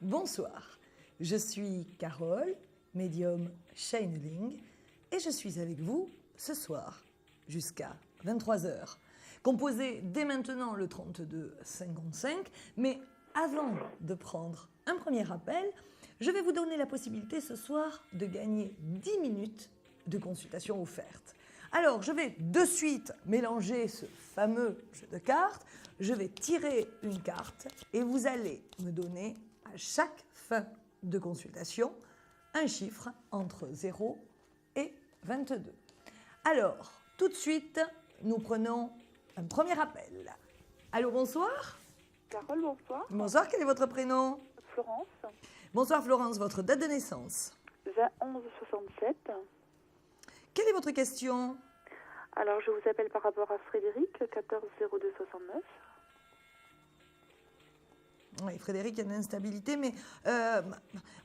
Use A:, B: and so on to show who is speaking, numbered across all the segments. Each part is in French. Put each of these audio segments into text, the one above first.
A: Bonsoir, je suis Carole, médium channeling, et je suis avec vous ce soir jusqu'à 23h. Composez dès maintenant le 32 55, mais avant de prendre un premier appel, je vais vous donner la possibilité ce soir de gagner 10 minutes de consultation offerte. Alors, je vais de suite mélanger ce fameux jeu de cartes. Je vais tirer une carte et vous allez me donner à chaque fin de consultation un chiffre entre 0 et 22. Alors, tout de suite, nous prenons un premier appel. Allô, bonsoir.
B: Carole, bonsoir.
A: Bonsoir, quel est votre prénom?
B: Florence.
A: Bonsoir Florence, votre date de naissance?
B: 21-11-67.
A: Quelle est votre question?
B: Alors, je vous appelle par rapport à Frédéric, 14-02-69.
A: Oui, Frédéric, il y a une instabilité, mais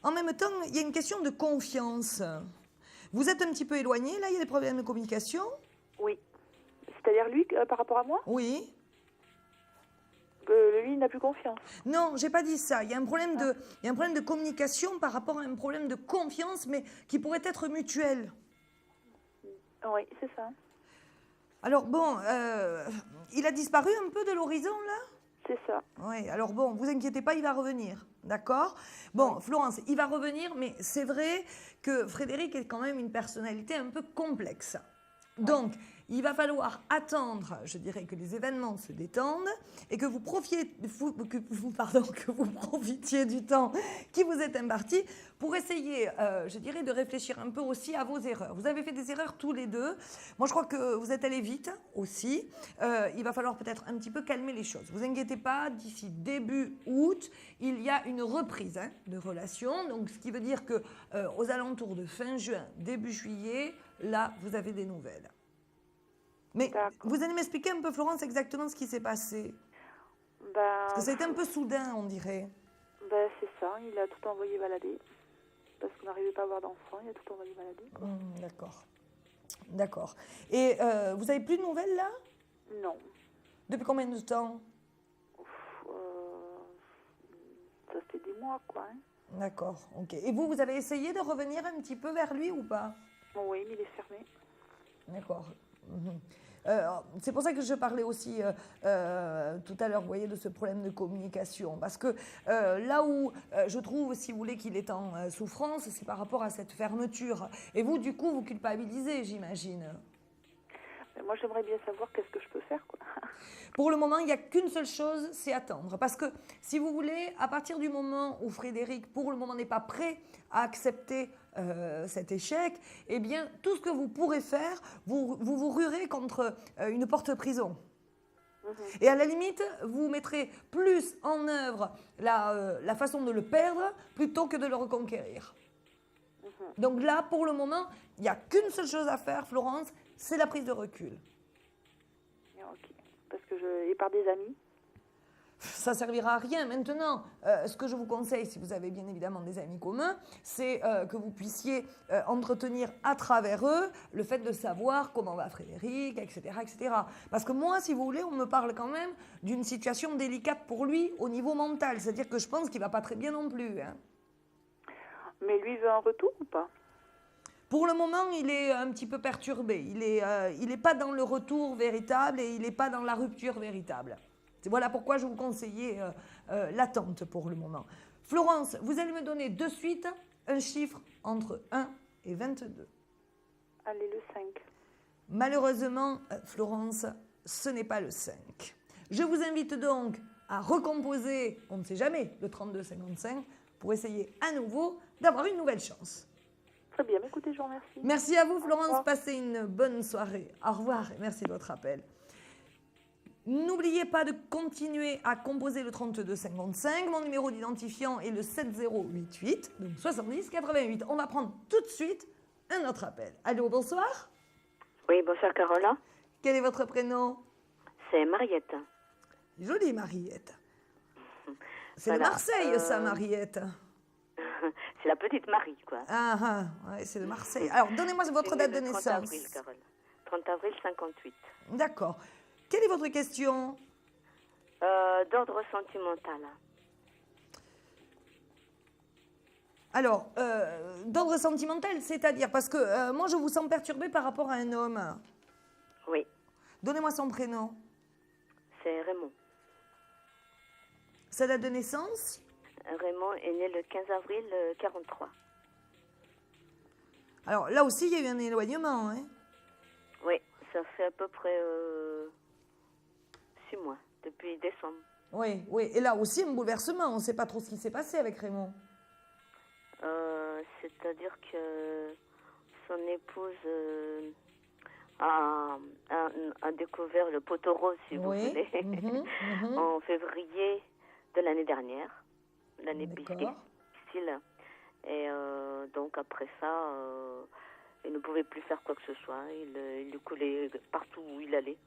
A: en même temps, il y a une question de confiance. Vous êtes un petit peu éloigné, là, il y a des problèmes de communication?
B: Oui. C'est-à-dire lui, par rapport à moi?
A: Oui.
B: Lui, il n'a plus confiance.
A: Non, j'ai pas dit ça. Il y a un problème de communication par rapport à un problème de confiance, mais qui pourrait être mutuel.
B: Oui, c'est ça.
A: Alors bon, il a disparu un peu de l'horizon, là?
B: C'est ça.
A: Oui, alors bon, vous inquiétez pas, il va revenir, d'accord? Bon, Florence, il va revenir, mais c'est vrai que Frédéric est quand même une personnalité un peu complexe. Donc, il va falloir attendre, je dirais, que les événements se détendent et que vous profitiez du temps qui vous est imparti pour essayer, je dirais, de réfléchir un peu aussi à vos erreurs. Vous avez fait des erreurs tous les deux. Moi, je crois que vous êtes allés vite aussi. Il va falloir peut-être un petit peu calmer les choses. Vous inquiétez pas, d'ici début août, il y a une reprise de relation. Donc, ce qui veut dire que aux alentours de fin juin, début juillet, là, vous avez des nouvelles. Mais vous allez m'expliquer un peu, Florence, exactement ce qui s'est passé? Parce que ça a été un peu soudain, on dirait.
B: C'est ça, il a tout envoyé balader. Parce qu'on n'arrivait pas à avoir d'enfant, il a tout envoyé balader.
A: D'accord. D'accord. Et vous avez plus de nouvelles, là?
B: Non.
A: Depuis combien de temps?
B: Ça fait des mois, quoi.
A: D'accord, ok. Et vous avez essayé de revenir un petit peu vers lui ou pas?
B: Oui, mais il est fermé.
A: D'accord. C'est pour ça que je parlais aussi tout à l'heure, vous voyez, de ce problème de communication. Parce que là où je trouve, si vous voulez, qu'il est en souffrance, c'est par rapport à cette fermeture. Et vous, du coup, vous culpabilisez, j'imagine.
B: Moi, j'aimerais bien savoir qu'est-ce que je peux faire, quoi.
A: Pour le moment, il n'y a qu'une seule chose, c'est attendre. Parce que, si vous voulez, à partir du moment où Frédéric, pour le moment, n'est pas prêt à accepter cet échec, eh bien, tout ce que vous pourrez faire, vous ruerez contre une porte-prison. Et à la limite, vous mettrez plus en œuvre la façon de le perdre plutôt que de le reconquérir. Donc là, pour le moment, il n'y a qu'une seule chose à faire, Florence, c'est la prise de recul.
B: Ok. Parce que et par des amis.
A: Ça ne servira à rien. Maintenant, ce que je vous conseille, si vous avez bien évidemment des amis communs, c'est que vous puissiez entretenir à travers eux le fait de savoir comment va Frédéric, etc., etc. Parce que moi, si vous voulez, on me parle quand même d'une situation délicate pour lui au niveau mental. C'est-à-dire que je pense qu'il ne va pas très bien non plus.
B: Mais lui veut un retour ou pas?
A: Pour le moment, il est un petit peu perturbé. Il est pas dans le retour véritable et il n'est pas dans la rupture véritable. Voilà pourquoi je vous conseillais l'attente pour le moment. Florence, vous allez me donner de suite un chiffre entre 1 et 22.
B: Allez, le 5.
A: Malheureusement, Florence, ce n'est pas le 5. Je vous invite donc à recomposer, on ne sait jamais, le 32-55 pour essayer à nouveau d'avoir une nouvelle chance.
B: Très bien, écoutez, je vous remercie.
A: Merci à vous, Florence. Passez une bonne soirée. Au revoir et merci de votre appel. N'oubliez pas de continuer à composer le 32-55. Mon numéro d'identifiant est le 7088, donc 70 88. On va prendre tout de suite un autre appel. Allô, bonsoir.
C: Oui, bonsoir Carola.
A: Quel est votre prénom?
C: C'est Mariette.
A: Jolie Mariette. C'est
C: Voilà,
A: de Marseille, ça, Mariette.
C: C'est la petite Marie, quoi.
A: Ah, ouais, c'est de Marseille. Alors, donnez-moi votre date de naissance.
C: 30 avril, Carole. 30 avril 58.
A: D'accord. Quelle est votre question?
C: D'ordre sentimental.
A: Alors, d'ordre sentimental, c'est-à-dire, parce que moi, je vous sens perturbé par rapport à un homme.
C: Oui,
A: Donnez-moi son prénom.
C: c'est Raymond.
A: Sa date de naissance?
C: Raymond est né le 15 avril 43.
A: Alors, là aussi, il y a eu un éloignement, hein?
C: Oui, ça fait à peu près 6 mois, depuis décembre.
A: Oui, oui. Et là aussi, un bouleversement. On ne sait pas trop ce qui s'est passé avec Raymond.
C: C'est-à-dire que son épouse a découvert le poteau rose, si vous
A: Oui.
C: voulez,
A: Mhm.
C: en février de l'année dernière, l'année
A: D'accord.
C: difficile. Et donc après ça, il ne pouvait plus faire quoi que ce soit. Il lui coulait partout où il allait.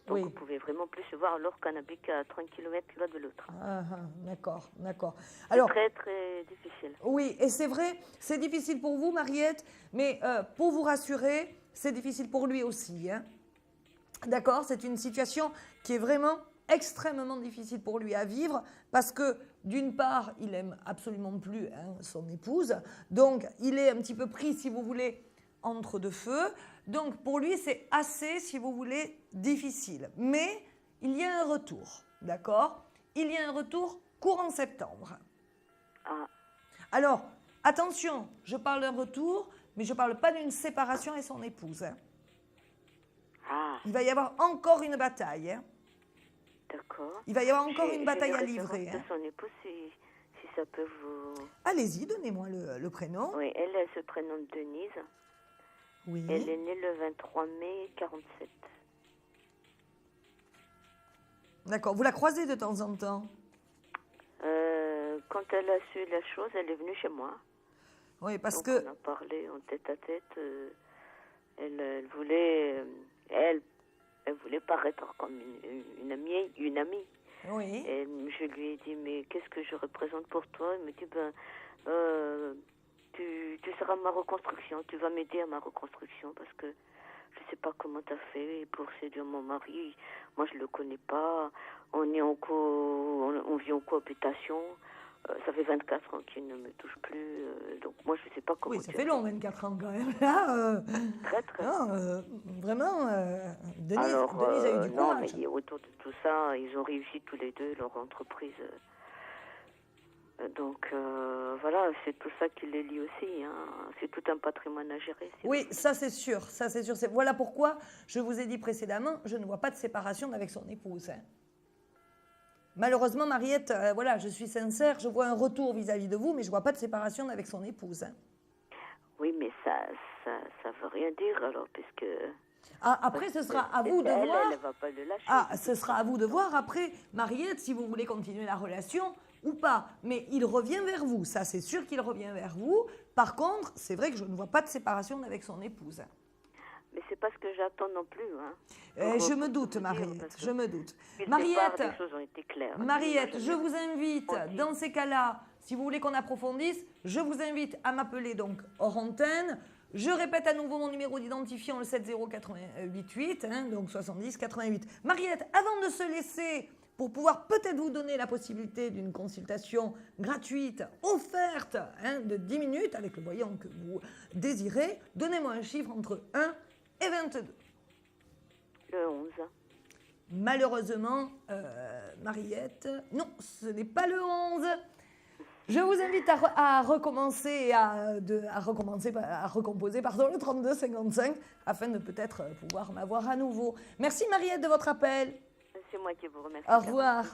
C: Donc
A: Oui.
C: on pouvait vraiment plus se voir alors qu'on habite à 30 km l'un de l'autre.
A: Ah, ah, d'accord, d'accord.
C: C'est
A: Alors,
C: très très difficile.
A: oui, et c'est vrai, c'est difficile pour vous, Mariette, mais pour vous rassurer, c'est difficile pour lui aussi, hein. D'accord? C'est une situation qui est vraiment extrêmement difficile pour lui à vivre parce que, d'une part, il aime absolument plus, hein, son épouse. Donc, il est un petit peu pris, si vous voulez, entre deux feux. Donc, pour lui, c'est assez, si vous voulez, difficile. Mais il y a un retour, d'accord? Il y a un retour courant septembre.
C: Ah,
A: Alors, attention, je parle d'un retour, mais je ne parle pas d'une séparation avec son épouse, hein.
C: ah,
A: Il va y avoir encore une bataille, hein.
C: d'accord.
A: Il va y avoir encore
C: J'ai-
A: une bataille
C: j'ai
A: à
C: les références
A: livrer, hein.
C: de son épouse, si ça peut vous...
A: Allez-y, donnez-moi le prénom.
C: Oui, elle se prénomme Denise.
A: Oui.
C: Elle est née le 23 mai 47.
A: D'accord. Vous la croisez de temps en temps?
C: Quand elle a su la chose, elle est venue chez moi.
A: Oui, parce
C: Donc
A: que...
C: on a parlé en tête à tête. Elle voulait, elle voulait paraître comme une amie.
A: Oui.
C: Et je lui ai dit, mais qu'est-ce que je représente pour toi? Elle me dit, tu seras ma reconstruction, tu vas m'aider à ma reconstruction parce que je sais pas comment tu as fait pour séduire mon mari. Moi, je le connais pas. On vit en cohabitation. Ça fait 24 ans qu'il ne me touche plus. Donc moi, je sais pas comment.
A: Oui, ça
C: tu
A: fait
C: as
A: long, 24 ans quand même. Là,
C: Très, très.
A: non, vraiment, Denise,
C: Alors,
A: Denise a eu du
C: non,
A: courage.
C: mais autour de tout ça, ils ont réussi tous les deux leur entreprise. Donc, voilà, c'est tout ça qui les lie aussi. Hein. C'est tout un patrimoine à gérer. Si
A: Oui,
C: vous voulez.
A: ça c'est sûr, ça c'est sûr. Voilà pourquoi je vous ai dit précédemment, je ne vois pas de séparation avec son épouse, hein. Malheureusement, Mariette, voilà, je suis sincère, je vois un retour vis-à-vis de vous, mais je ne vois pas de séparation avec son épouse, hein.
C: Oui, mais ça veut rien dire alors, puisque...
A: Ah, après, ce sera à vous de
C: elle,
A: voir.
C: Elle va pas le lâcher.
A: Ah, ce sera à vous de voir après, Mariette, si vous voulez continuer la relation ou pas. Mais il revient vers vous, ça c'est sûr qu'il revient vers vous. Par contre, c'est vrai que je ne vois pas de séparation avec son épouse.
C: Mais c'est pas ce que j'attends non plus. Hein.
A: Je me
C: Pour
A: doute,
C: vous dire,
A: Mariette,
C: parce que
A: je me doute.
C: dès le
A: Mariette,
C: départ, les choses ont été claires.
A: Mariette, je vous invite,
C: On dit.
A: dans ces cas-là, si vous voulez qu'on approfondisse, je vous invite à m'appeler donc hors antenne. Je répète à nouveau mon numéro d'identifiant, le 70888, hein, donc 70 88. Mariette, avant de se laisser, pour pouvoir peut-être vous donner la possibilité d'une consultation gratuite, offerte, hein, de 10 minutes, avec le voyant que vous désirez, donnez-moi un chiffre entre 1 et 22.
C: Le 11.
A: Malheureusement, Mariette, non, ce n'est pas le 11. Je vous invite à recommencer, à recomposer le 32 55 afin de peut-être pouvoir m'avoir à nouveau. Merci Mariette de votre appel.
C: C'est moi qui vous remercie.
A: Au revoir.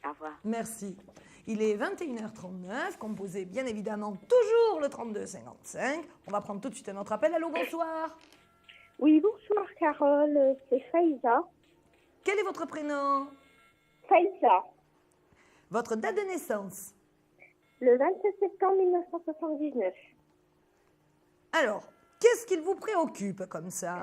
C: Au revoir.
A: Merci. Il est 21h39, composé bien évidemment toujours le 32 55. On va prendre tout de suite un autre appel. Allô, bonsoir.
D: Oui, bonsoir Carole, c'est Faïza.
A: Quel est votre prénom?
D: Faïza,
A: Votre date de naissance?
D: le 27 septembre 1979.
A: Alors, qu'est-ce qu'il vous préoccupe comme ça?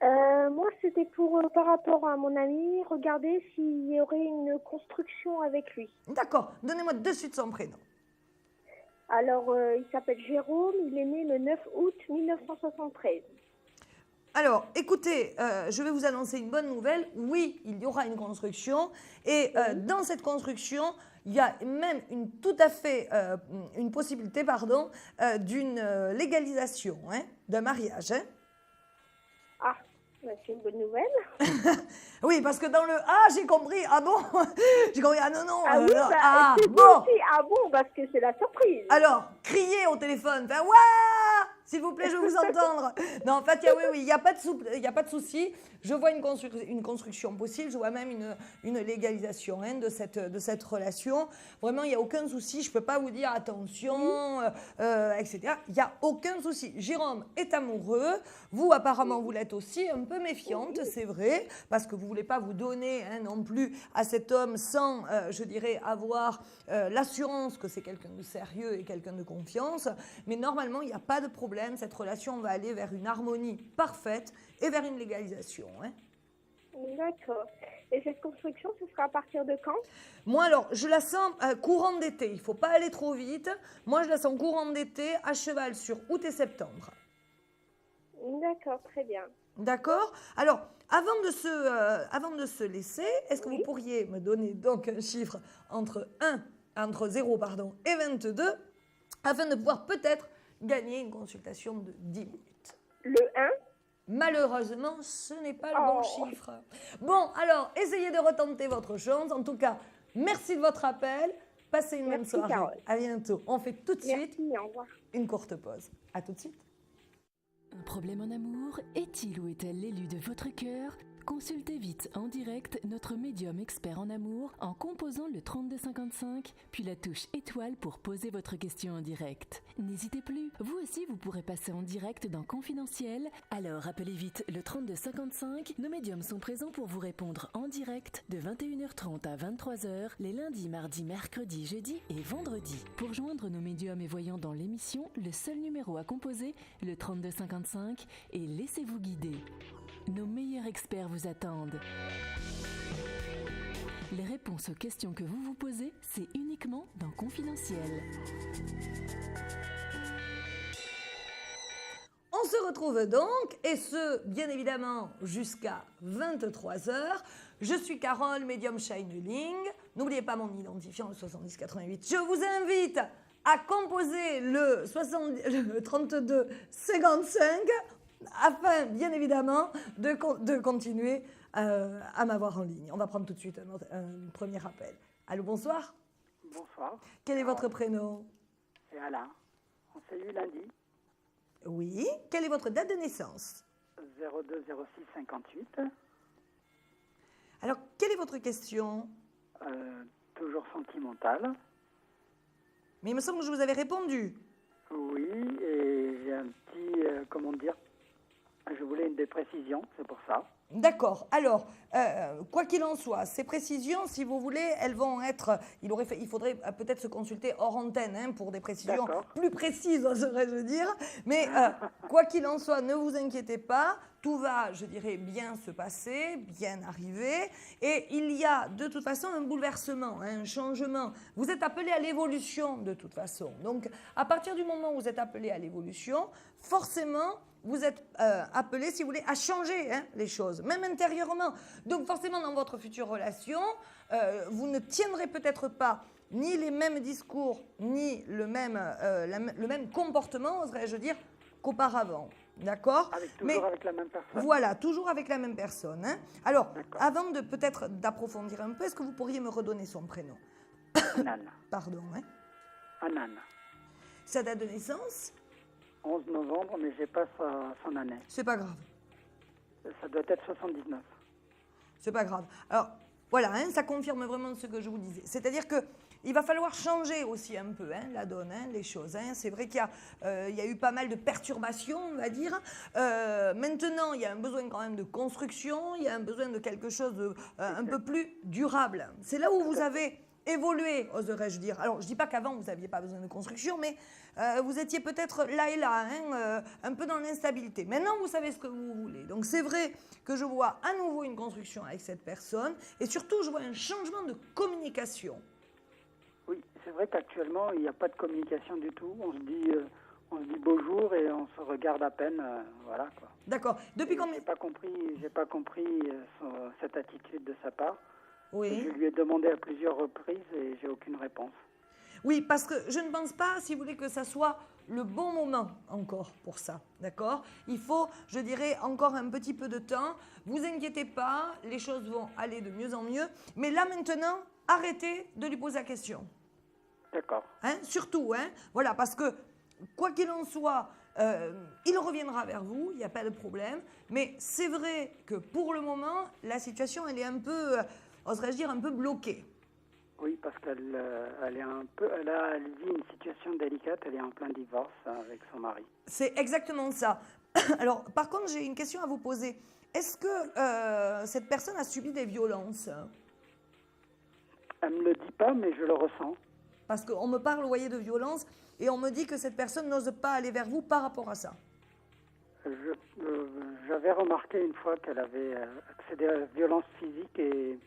D: Moi, c'était pour, par rapport à mon ami, regarder s'il y aurait une construction avec lui.
A: D'accord, donnez-moi de suite son prénom.
D: Alors, il s'appelle Jérôme, il est né le 9 août 1973.
A: Alors, écoutez, je vais vous annoncer une bonne nouvelle. Oui, il y aura une construction. Et dans cette construction, il y a même tout à fait une possibilité d'une légalisation d'un mariage.
D: Ah, bah, c'est une bonne nouvelle.
A: Oui, parce que dans le ah, j'ai compris. Ah bon? J'ai compris. Ah non, non.
D: Ah oui,
A: non.
D: bah,
A: Ah
D: c'est
A: bon.
D: aussi. Ah bon, parce que c'est la surprise.
A: Alors, criez au téléphone. Enfin, ouah, s'il vous plaît, je veux vous entendre. Non, en fait, il n'y a pas de souci. Je vois une construction possible. Je vois même une légalisation de cette relation. Vraiment, il n'y a aucun souci. Je ne peux pas vous dire attention, etc. Il n'y a aucun souci. Jérôme est amoureux. Vous, apparemment, vous l'êtes aussi un peu méfiante, c'est vrai, parce que vous ne voulez pas vous donner non plus à cet homme sans, je dirais, avoir l'assurance que c'est quelqu'un de sérieux et quelqu'un de confiance. Mais normalement, il n'y a pas de problème. Cette relation va aller vers une harmonie parfaite et vers une légalisation.
D: D'accord. Et cette construction, ce sera à partir de quand?
A: Moi, alors, je la sens courant d'été. Il ne faut pas aller trop vite. Moi, je la sens courant d'été, à cheval sur août et septembre.
D: D'accord, très bien.
A: D'accord. Alors, avant de se laisser, est-ce que vous pourriez me donner donc un chiffre entre 0 et 22, afin de pouvoir peut-être gagner une consultation de 10 minutes?
D: Le 1?
A: Malheureusement, ce n'est pas le bon chiffre. Bon, alors, essayez de retenter votre chance. En tout cas, merci de votre appel. Passez une bonne soirée.
D: Carole.
A: À bientôt. On fait tout de suite
D: Au revoir.
A: une courte pause. À tout de suite.
E: Un problème en amour? Est-il ou est-elle l'élu de votre cœur? Consultez vite en direct notre médium expert en amour en composant le 3255, puis la touche étoile pour poser votre question en direct. N'hésitez plus, vous aussi vous pourrez passer en direct dans Confidentiel. Alors appelez vite le 3255, nos médiums sont présents pour vous répondre en direct de 21h30 à 23h les lundis, mardis, mercredis, jeudis et vendredis. Pour joindre nos médiums et voyants dans l'émission, le seul numéro à composer, le 3255, et laissez-vous guider. Nos meilleurs experts vous attendent. Les réponses aux questions que vous vous posez, c'est uniquement dans Confidentiel.
A: On se retrouve donc, et ce, bien évidemment, jusqu'à 23h. Je suis Carole, médium Shineling. N'oubliez pas mon identifiant, le 7088. Je vous invite à composer le 3255 afin, bien évidemment, de continuer à m'avoir en ligne. On va prendre tout de suite un premier appel. Allô, bonsoir.
F: Bonsoir.
A: Quel est votre prénom?
F: C'est Alain. On s'est eu lundi.
A: Oui. Quelle est votre date de naissance?
F: 02 06 58.
A: Alors, quelle est votre question?
F: Toujours sentimentale.
A: Mais il me semble que je vous avais répondu.
F: Oui, et j'ai un petit, comment dire, je voulais des précisions, c'est pour ça.
A: D'accord. Alors, quoi qu'il en soit, ces précisions, si vous voulez, elles vont être... Il faudrait peut-être se consulter hors antenne pour des précisions plus précises, oserais-je dire. Mais quoi qu'il en soit, ne vous inquiétez pas. Tout va, je dirais, bien se passer, bien arriver. Et il y a de toute façon un bouleversement, un changement. Vous êtes appelé à l'évolution de toute façon. Donc, à partir du moment où vous êtes appelé à l'évolution, forcément... vous êtes appelé, si vous voulez, à changer les choses, même intérieurement. Donc forcément, dans votre future relation, vous ne tiendrez peut-être pas ni les mêmes discours, ni le même comportement, oserais-je dire, qu'auparavant. D'accord?
F: Toujours avec la même personne.
A: Voilà, toujours avec la même personne. Alors, avant de peut-être d'approfondir un peu, est-ce que vous pourriez me redonner son prénom?
F: Anan.
A: Pardon.
F: Anan.
A: Sa date de naissance?
F: 11 novembre, mais j'ai pas son année.
A: C'est pas grave.
F: Ça doit être 79.
A: C'est pas grave. Alors, voilà, ça confirme vraiment ce que je vous disais. C'est-à-dire qu'il va falloir changer aussi un peu la donne, les choses. C'est vrai qu'il y a eu pas mal de perturbations, on va dire. Maintenant, il y a un besoin quand même de construction, il y a un besoin de quelque chose de un peu plus durable. C'est là où vous avez évolué, oserais-je dire. Alors, je ne dis pas qu'avant, vous n'aviez pas besoin de construction, mais vous étiez peut-être là et là, un peu dans l'instabilité. Maintenant, vous savez ce que vous voulez. Donc, c'est vrai que je vois à nouveau une construction avec cette personne et surtout, je vois un changement de communication.
F: Oui, c'est vrai qu'actuellement, il n'y a pas de communication du tout. On se dit bonjour et on se regarde à peine, voilà quoi.
A: D'accord. Depuis combien...
F: J'ai pas compris cette attitude de sa part.
A: Oui.
F: Je lui ai demandé à plusieurs reprises et j'ai aucune réponse.
A: Oui, parce que je ne pense pas, si vous voulez, que ça soit le bon moment encore pour ça, d'accord? Il faut, je dirais, encore un petit peu de temps. Vous inquiétez pas, les choses vont aller de mieux en mieux. Mais là, maintenant, arrêtez de lui poser la question.
F: D'accord.
A: Hein, surtout, hein, voilà, parce que quoi qu'il en soit, il reviendra vers vous, il n'y a pas de problème. Mais c'est vrai que pour le moment, la situation, elle est un peu, oserais-je dire, un peu bloquée.
F: Oui, parce qu'elle elle vit une situation délicate, elle est en plein divorce avec son mari.
A: C'est exactement ça. Alors, par contre, j'ai une question à vous poser. Est-ce que cette personne a subi des violences?
F: Elle ne me le dit pas, mais je le ressens.
A: Parce qu'on me parle, vous voyez, de violence, et on me dit que cette personne n'ose pas aller vers vous par rapport à ça.
F: J'avais remarqué une fois qu'elle avait accédé à la violence physique et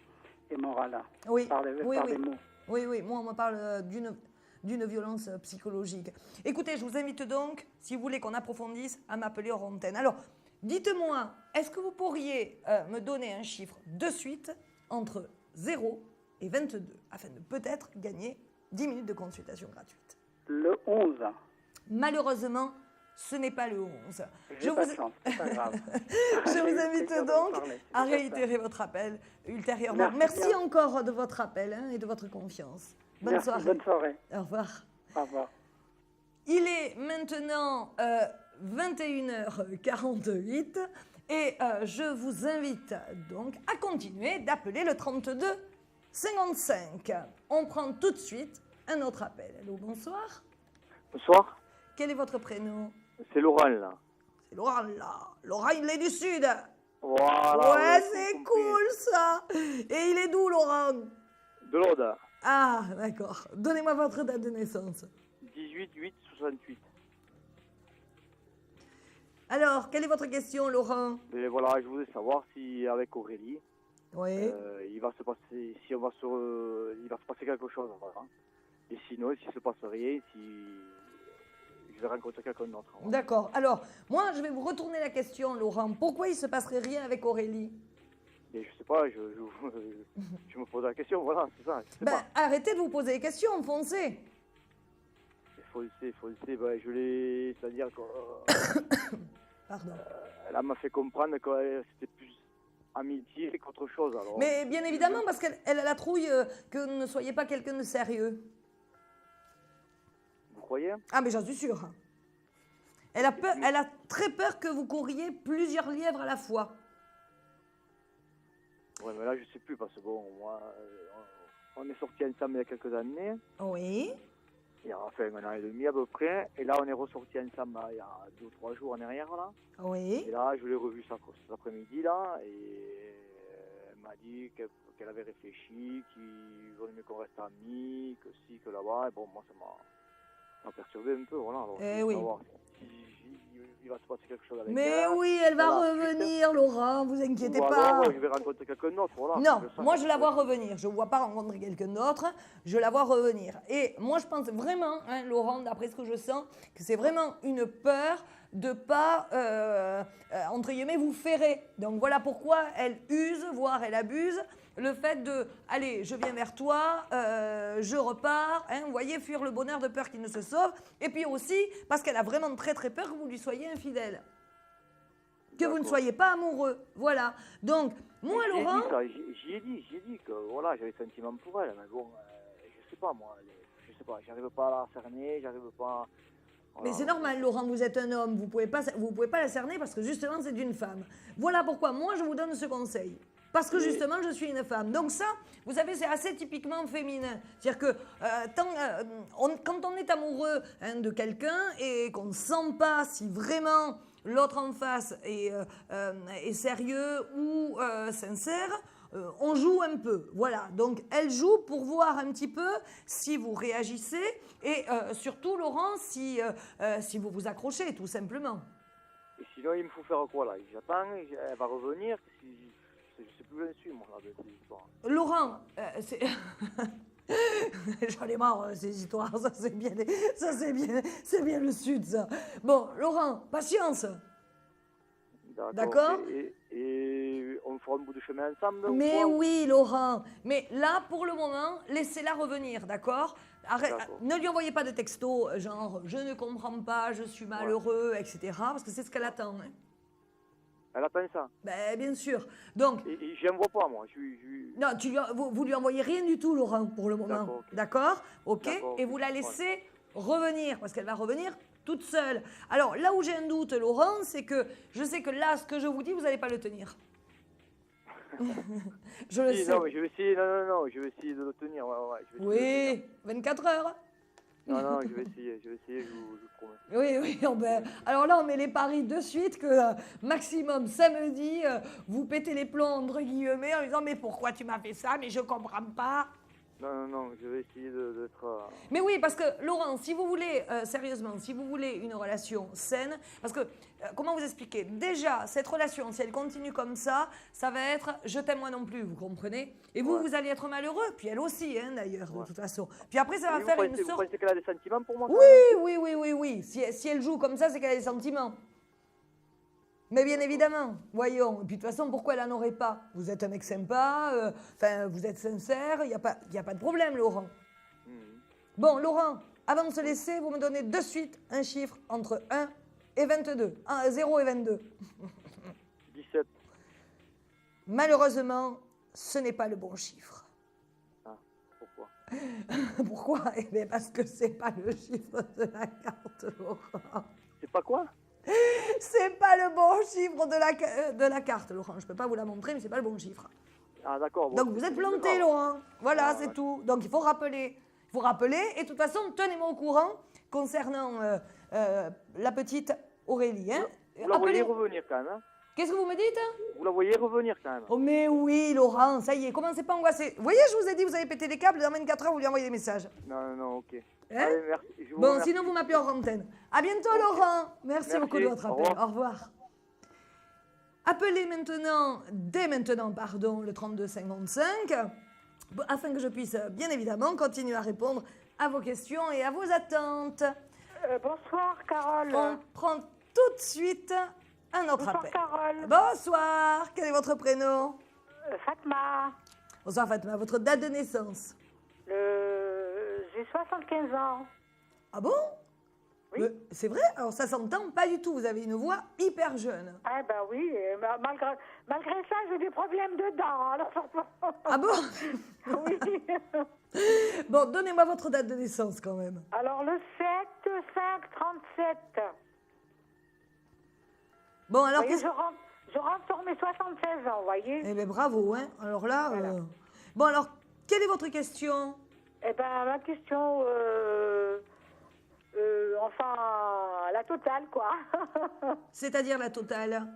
F: morale,
A: Oui,
F: par des
A: oui.
F: mots.
A: Oui, moi on me parle d'une violence psychologique. Écoutez, je vous invite donc, si vous voulez qu'on approfondisse, à m'appeler hors antenne. Alors, dites-moi, est-ce que vous pourriez me donner un chiffre de suite entre 0 et 22, afin de peut-être gagner 10 minutes de consultation gratuite?
F: Le 11.
A: Malheureusement, ce n'est pas le 11.
F: J'ai pas de chance, c'est pas grave.
A: Je vous invite
F: Plaisir de
A: donc
F: vous parler, c'est
A: à
F: déjà
A: réitérer votre appel ultérieurement.
F: Merci
A: Merci
F: bien.
A: encore de votre appel et de votre confiance. Bonne
F: Merci,
A: soirée.
F: bonne soirée.
A: Au revoir.
F: Au revoir.
A: Il est maintenant 21h48 et je vous invite donc à continuer d'appeler le 32 55. On prend tout de suite un autre appel. Allô, bonsoir.
G: Bonsoir,
A: Quel est votre prénom?
G: c'est Laurent là.
A: C'est Laurent là. Laurent, il est du Sud.
G: Voilà.
A: Ouais,
G: tout
A: c'est
G: compris.
A: cool ça. Et il est d'où, Laurent?
G: De l'Aude,
A: Ah, d'accord. Donnez-moi votre date de naissance.
G: 18-8-68.
A: Alors, quelle est votre question, Laurent?
G: Et voilà, je voulais savoir si avec Aurélie,
A: Oui.
G: il va se passer, si on va se, il va se passer quelque chose, voilà. Et sinon, s'il se passe rien, si je vais rencontrer quelqu'un d'autre. Voilà.
A: D'accord. Alors, moi, je vais vous retourner la question, Laurent. Pourquoi il se passerait rien avec Aurélie?
G: Et je sais pas, je me pose la question, voilà, c'est ça. Je sais pas.
A: Arrêtez de vous poser des questions, foncez.
G: Il faut le sais, ben, c'est-à-dire que
A: Pardon.
G: elle m'a fait comprendre que c'était plus amitié qu'autre chose. Alors,
A: Mais bien évidemment, parce qu'elle a la trouille que vous ne soyez pas quelqu'un de sérieux.
G: vous croyez?
A: Ah, mais j'en suis sûre. Elle a peur, elle a très peur que vous couriez plusieurs lièvres à la fois.
G: Ouais, mais là, je sais plus, parce que bon, moi, on est sortis ensemble il y a quelques années,
A: Oui.
G: il y a fait 1 an et demi à peu près, et là, on est ressortis ensemble il y a 2 ou 3 jours en arrière, là.
A: Oui.
G: Et là, je l'ai revu cet après-midi, là, et elle m'a dit qu'elle avait réfléchi, qu'il valait mieux qu'on reste amis, que si, que là-bas, et bon, moi, ça m'a perturbé un peu, voilà. Alors, je voulais
A: oui.
G: savoir si il va se passer quelque chose avec elle.
A: Mais oui, elle va
G: Voilà,
A: revenir, Laurent, vous inquiétez
G: Ou
A: pas.
G: alors, je vais rencontrer quelqu'un d'autre, voilà.
A: Non,
G: C'est ça,
A: moi je la vois
G: c'est-
A: revenir. Je ne vois pas rencontrer quelqu'un d'autre, je la vois revenir. Et moi je pense vraiment, hein, Laurent, d'après ce que je sens, que c'est vraiment une peur de pas, entre guillemets, vous ferrer. Donc voilà pourquoi elle use, voire elle abuse, le fait de, allez, je viens vers toi, je repars, hein, vous voyez, fuir le bonheur de peur qu'il ne se sauve. Et puis aussi, parce qu'elle a vraiment très très peur que vous lui soyez infidèle. Que vous ne
G: D'accord.
A: soyez pas amoureux. Voilà. Donc, moi,
G: J'y ai
A: Laurent...
G: dit ça, j'y ai dit que voilà, j'avais sentiment pour elle, mais bon, je sais pas moi, je sais pas, j'arrive pas à la cerner, j'arrive pas. Voilà.
A: Mais c'est normal, Laurent, vous êtes un homme, vous pouvez pas la cerner parce que justement c'est une femme. Voilà pourquoi moi je vous donne ce conseil. Parce que justement je suis une femme. Donc ça, vous savez, c'est assez typiquement féminin. C'est-à-dire que quand on est amoureux de quelqu'un et qu'on ne sent pas si vraiment l'autre en face est sérieux ou sincère, on joue un peu, voilà. Donc, elle joue pour voir un petit peu si vous réagissez et surtout, Laurent, si vous vous accrochez, tout simplement.
G: Et sinon, il me faut faire quoi là? J'attends, elle va revenir, je sais plus où je suis moi là de ces histoires.
A: Laurent, c'est... J'en ai marre, ces histoires, ça c'est bien le sud, ça. Bon, Laurent, patience.
G: D'accord.
A: D'accord.
G: Et on fera un bout de chemin ensemble.
A: Mais oui, Laurent. Mais là, pour le moment, laissez-la revenir, d'accord?
G: D'accord.
A: Ne lui envoyez pas de texto, genre « je ne comprends pas, je suis malheureux », etc. Parce que c'est ce qu'elle attend. Hein.
G: Elle attend ça.
A: Ben, bien sûr. Donc,
G: Et j'en vois pas, moi.
A: non, vous lui envoyez rien du tout, Laurent, pour le moment. D'accord, ok.
G: D'accord,
A: Et vous la laissez revenir, parce qu'elle va revenir toute seule. Alors, là où j'ai un doute, Laurent, c'est que je sais que là, ce que je vous dis, vous n'allez pas le tenir. Je le sais.
G: Non, mais je vais essayer, non, je vais essayer de le tenir.
A: Oui, 24 heures.
G: Non, je vais essayer, je vous promets.
A: Oui, alors là, on met les paris de suite que maximum samedi, vous pétez les plombs, entre guillemets, en disant « Mais pourquoi tu m'as fait ça? Mais je comprends pas !»
G: Non, je vais essayer d'être...
A: Mais oui, parce que Laurent, si vous voulez, sérieusement, si vous voulez une relation saine, parce que, comment vous expliquer? Déjà, cette relation, si elle continue comme ça va être « je t'aime moi non plus », vous comprenez? Et vous, vous allez être malheureux, puis elle aussi, hein, d'ailleurs, de toute façon. Puis après, ça va faire une sorte...
G: Vous pensez qu'elle a des sentiments pour moi?
A: Oui. Si elle joue comme ça, c'est qu'elle a des sentiments. Mais bien évidemment, voyons. Et puis de toute façon, pourquoi elle n'en aurait pas? Vous êtes un mec sympa, vous êtes sincère, il n'y a pas de problème, Laurent. Bon, Laurent, avant de se laisser, vous me donnez de suite un chiffre entre 1 et 22. 0 et 22.
G: 17.
A: Malheureusement, ce n'est pas le bon chiffre.
G: Ah, pourquoi?
A: Pourquoi? Eh bien, parce que ce n'est pas le chiffre de la carte, Laurent.
G: C'est pas quoi?
A: C'est pas le bon chiffre de la carte, Laurent. Je peux pas vous la montrer, mais c'est pas le bon chiffre.
G: Ah, d'accord. Bon,
A: donc vous êtes planté, Laurent. Voilà, c'est tout. Donc il faut rappeler. Il faut rappeler. Et de toute façon, tenez-moi au courant concernant la petite Aurélie. Hein.
G: Vous la voyez revenir quand même. Hein.
A: Qu'est-ce que vous me dites?
G: Vous la voyez revenir quand même.
A: Oh mais oui, Laurent, ça y est, commencez pas à angoisser. Vous voyez, je vous ai dit, vous avez pété les câbles, dans 24 heures, vous lui envoyez des messages.
G: Non, ok.
A: Hein?
G: Allez, merci.
A: Bon, sinon vous m'appelez en antenne. À bientôt, Laurent. Merci beaucoup de votre appel. Au revoir. Appelez dès maintenant, le 3255, afin que je puisse bien évidemment continuer à répondre à vos questions et à vos attentes.
H: Bonsoir, Carole.
A: On prend tout de suite un autre appel.
H: Bonsoir, Carole.
A: Bonsoir. Quel est votre prénom?
H: Fatma.
A: Bonsoir, Fatma. Votre date de naissance?
H: J'ai 75 ans.
A: Ah bon? Oui. C'est vrai? Alors ça s'entend pas du tout. Vous avez une voix hyper jeune.
H: Ah ben oui. Malgré ça, j'ai des problèmes de dents. Alors...
A: Ah bon?
H: Oui.
A: Bon, donnez-moi votre date de naissance quand même.
H: Alors le 7/5/37.
A: Bon, alors
H: voyez, je rentre sur mes 76 ans, vous voyez.
A: Eh bien, bravo, hein. Alors là... Voilà. Bon, alors, quelle est votre question?
H: Eh bien, ma question... enfin, la totale, quoi.
A: C'est-à-dire la totale?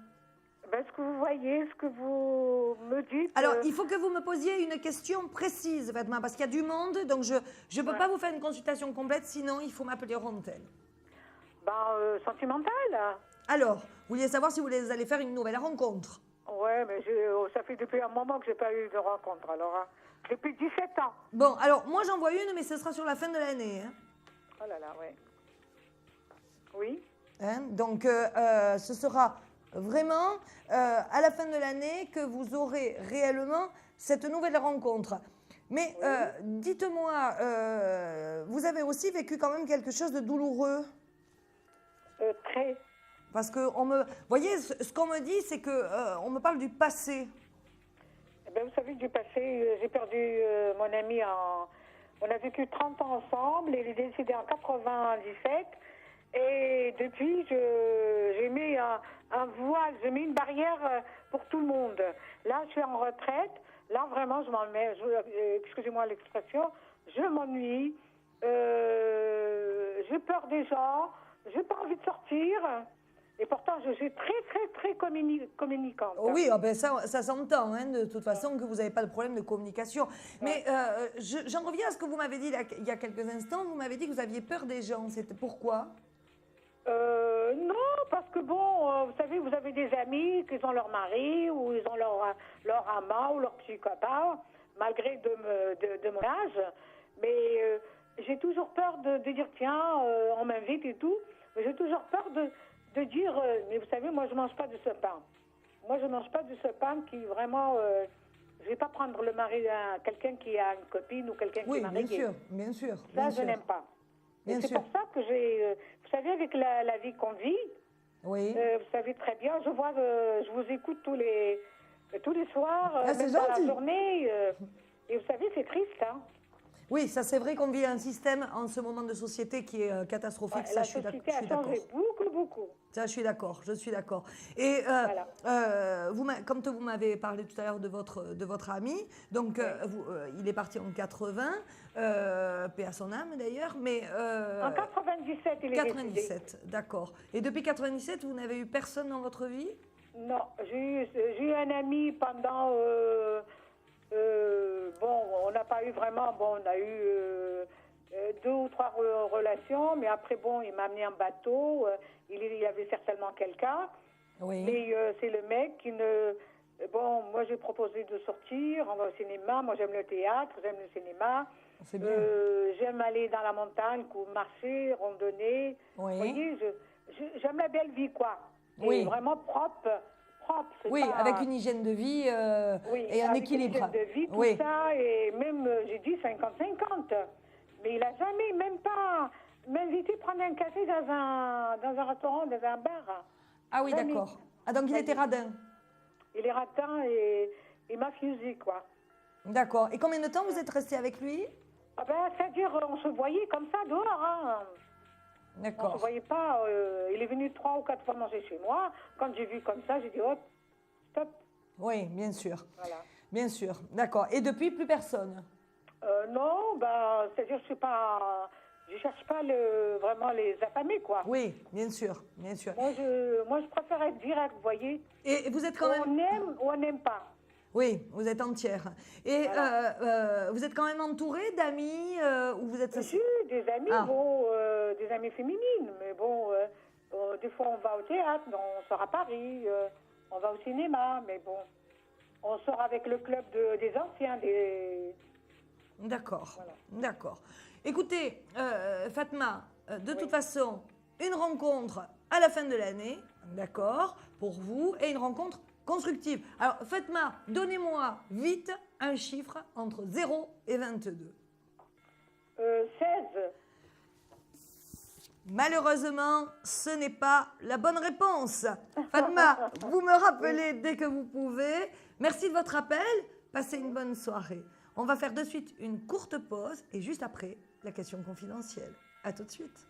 H: Ben, ce que vous voyez, ce que vous me dites...
A: Alors, il faut que vous me posiez une question précise, Fatma, parce qu'il y a du monde, donc je ne peux pas vous faire une consultation complète, sinon il faut m'appeler Rontel.
H: Ben, sentimentale.
A: Alors, vous vouliez savoir si vous allez faire une nouvelle rencontre?
H: Ouais, mais ça fait depuis un moment que je n'ai pas eu de rencontre, alors, hein. Depuis 17 ans.
A: Bon, alors, moi j'en vois une, mais ce sera sur la fin de l'année. Hein.
H: Oh là là, ouais. Oui.
A: Hein, donc, ce sera vraiment à la fin de l'année que vous aurez réellement cette nouvelle rencontre. Mais dites-moi, vous avez aussi vécu quand même quelque chose de douloureux?
H: Très.
A: Parce que, vous voyez, ce qu'on me dit, c'est qu'on me parle du passé.
H: Eh bien, vous savez, du passé, j'ai perdu mon ami on a vécu 30 ans ensemble, il est décédé en 97. Et depuis, j'ai mis un voile, j'ai mis une barrière pour tout le monde. Là, je suis en retraite. Là, vraiment, je m'ennuie. Excusez-moi l'expression. Je m'ennuie. J'ai peur des gens. J'ai pas envie de sortir. Et pourtant, je suis très communicante.
A: Oh oui, oh ben ça s'entend, hein, de toute façon, que vous n'avez pas de problème de communication. Mais j'en reviens à ce que vous m'avez dit il y a quelques instants. Vous m'avez dit que vous aviez peur des gens. C'était pourquoi?
H: Non, parce que bon, vous savez, vous avez des amis qui ont leur mari ou ils ont leur amant ou leur psychopathe, malgré de mon âge. Mais j'ai toujours peur de dire, tiens, on m'invite et tout. Mais j'ai toujours peur de dire, mais vous savez, moi, je ne mange pas de ce pain. Moi, je ne mange pas du spam qui vraiment... je ne vais pas prendre le mari d'un quelqu'un qui a une copine ou quelqu'un qui
A: Oui,
H: m'a
A: bien
H: réglé.
A: sûr, bien sûr.
H: Ça,
A: bien
H: je
A: sûr.
H: n'aime pas.
A: Bien
H: Et c'est
A: sûr.
H: pour ça que j'ai... vous savez, avec la vie qu'on vit,
A: Oui.
H: vous savez très bien, je vous écoute tous les soirs,
A: Ah, c'est
H: même dans la
A: gentil.
H: journée. Et vous savez, c'est triste, hein.
A: Oui, ça c'est vrai qu'on vit un système en ce moment de société qui est catastrophique.
H: Ouais,
A: ça,
H: la
A: je suis
H: société a
A: d'accord.
H: changé beaucoup, beaucoup.
A: Ça, je suis d'accord, je suis d'accord. Et
H: Voilà.
A: quand vous m'avez parlé tout à l'heure de votre ami, donc il est parti en 80, paix à son âme d'ailleurs, mais...
H: En 97, il est
A: 97, d'accord. Et depuis 97, vous n'avez eu personne dans votre vie?
H: Non, j'ai eu un ami pendant... bon, on n'a pas eu vraiment... Bon, on a eu 2 ou 3 relations, mais après, bon, il m'a amené en bateau. Il y avait certainement quelqu'un.
A: Oui.
H: Mais c'est le mec qui ne... Bon, moi, j'ai proposé de sortir, on va au cinéma. Moi, j'aime le théâtre, j'aime le cinéma.
A: C'est bien.
H: J'aime aller dans la montagne, marcher, randonner.
A: Oui.
H: Vous voyez, j'aime la belle vie, quoi.
A: Oui.
H: Et vraiment propre. C'est
A: Oui,
H: pas-
A: avec une hygiène de vie
H: oui,
A: et un
H: avec
A: équilibre.
H: Une hygiène de vie, tout
A: Oui.
H: ça, et même, j'ai dit 50-50. Mais il n'a jamais, même pas, m'invité à prendre un café dans un restaurant, dans un bar.
A: Ah oui,
H: Jamais.
A: d'accord. Ah, donc il était radin.
H: Il est radin et mafieux, quoi.
A: D'accord. Et combien de temps vous êtes resté avec lui?
H: Ah ben, c'est-à-dire, on se voyait comme ça dehors, hein. On ne se
A: D'accord.
H: voyait pas. Il est venu 3 ou 4 fois manger chez moi. Quand j'ai vu comme ça, j'ai dit, hop, stop.
A: Oui, bien sûr.
H: Voilà.
A: Bien sûr. D'accord. Et depuis, plus personne?
H: Non, bah, c'est-à-dire, je cherche pas vraiment les affamer, quoi.
A: Oui, bien sûr. Bien sûr.
H: Moi, je préfère être direct, vous voyez.
A: Et vous êtes quand même...
H: On aime ou on n'aime pas.
A: Oui, vous êtes entière. Et
H: Voilà.
A: vous êtes quand même entouré d'amis ou vous êtes...
H: J'ai des amis,
A: Ah.
H: bon, des amis féminines, mais bon, des fois on va au théâtre, on sort à Paris, on va au cinéma, mais bon, on sort avec le club des anciens,
A: D'accord,
H: Voilà.
A: d'accord. Écoutez, Fatma, de
H: Oui.
A: toute façon, une rencontre à la fin de l'année, d'accord, pour vous, et une rencontre constructive. Alors, Fatma, donnez-moi vite un chiffre entre 0 et 22.
H: 16.
A: Malheureusement, ce n'est pas la bonne réponse. Fatma, vous me rappelez dès que vous pouvez. Merci de votre appel. Passez une bonne soirée. On va faire de suite une courte pause et juste après, la question confidentielle. À tout de suite.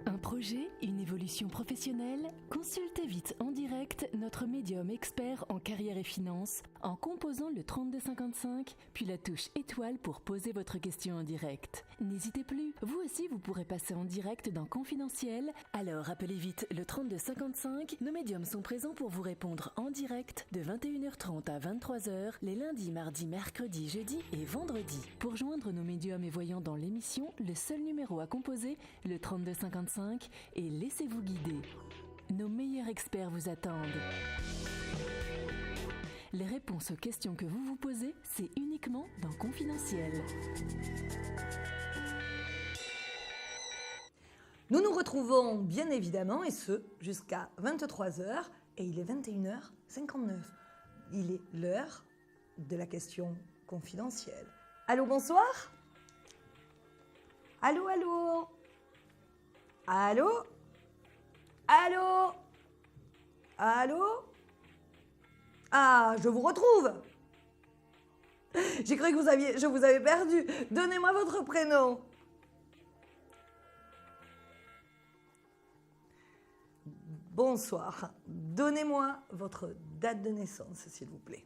E: Un projet, une évolution professionnelle? Consultez vite en direct notre médium expert en carrière et finance en composant le 3255 puis la touche étoile pour poser votre question en direct. N'hésitez plus, vous aussi vous pourrez passer en direct dans Confidentiel. Alors appelez vite le 3255. Nos médiums sont présents pour vous répondre en direct de 21h30 à 23h les lundis, mardis, mercredis, jeudis et vendredis. Pour joindre nos médiums et voyants dans l'émission, le seul numéro à composer, le 3255, et laissez-vous guider. Nos meilleurs experts vous attendent. Les réponses aux questions que vous vous posez, c'est uniquement dans Confidentiel.
A: Nous nous retrouvons bien évidemment, et ce, jusqu'à 23h, et il est 21h59. Il est l'heure de la question confidentielle. Allô, bonsoir? Allô, allô? Allô? Allô? Allô? Ah, je vous retrouve! J'ai cru que je vous avais perdu. Donnez-moi votre prénom. Bonsoir. Donnez-moi votre date de naissance, s'il vous plaît.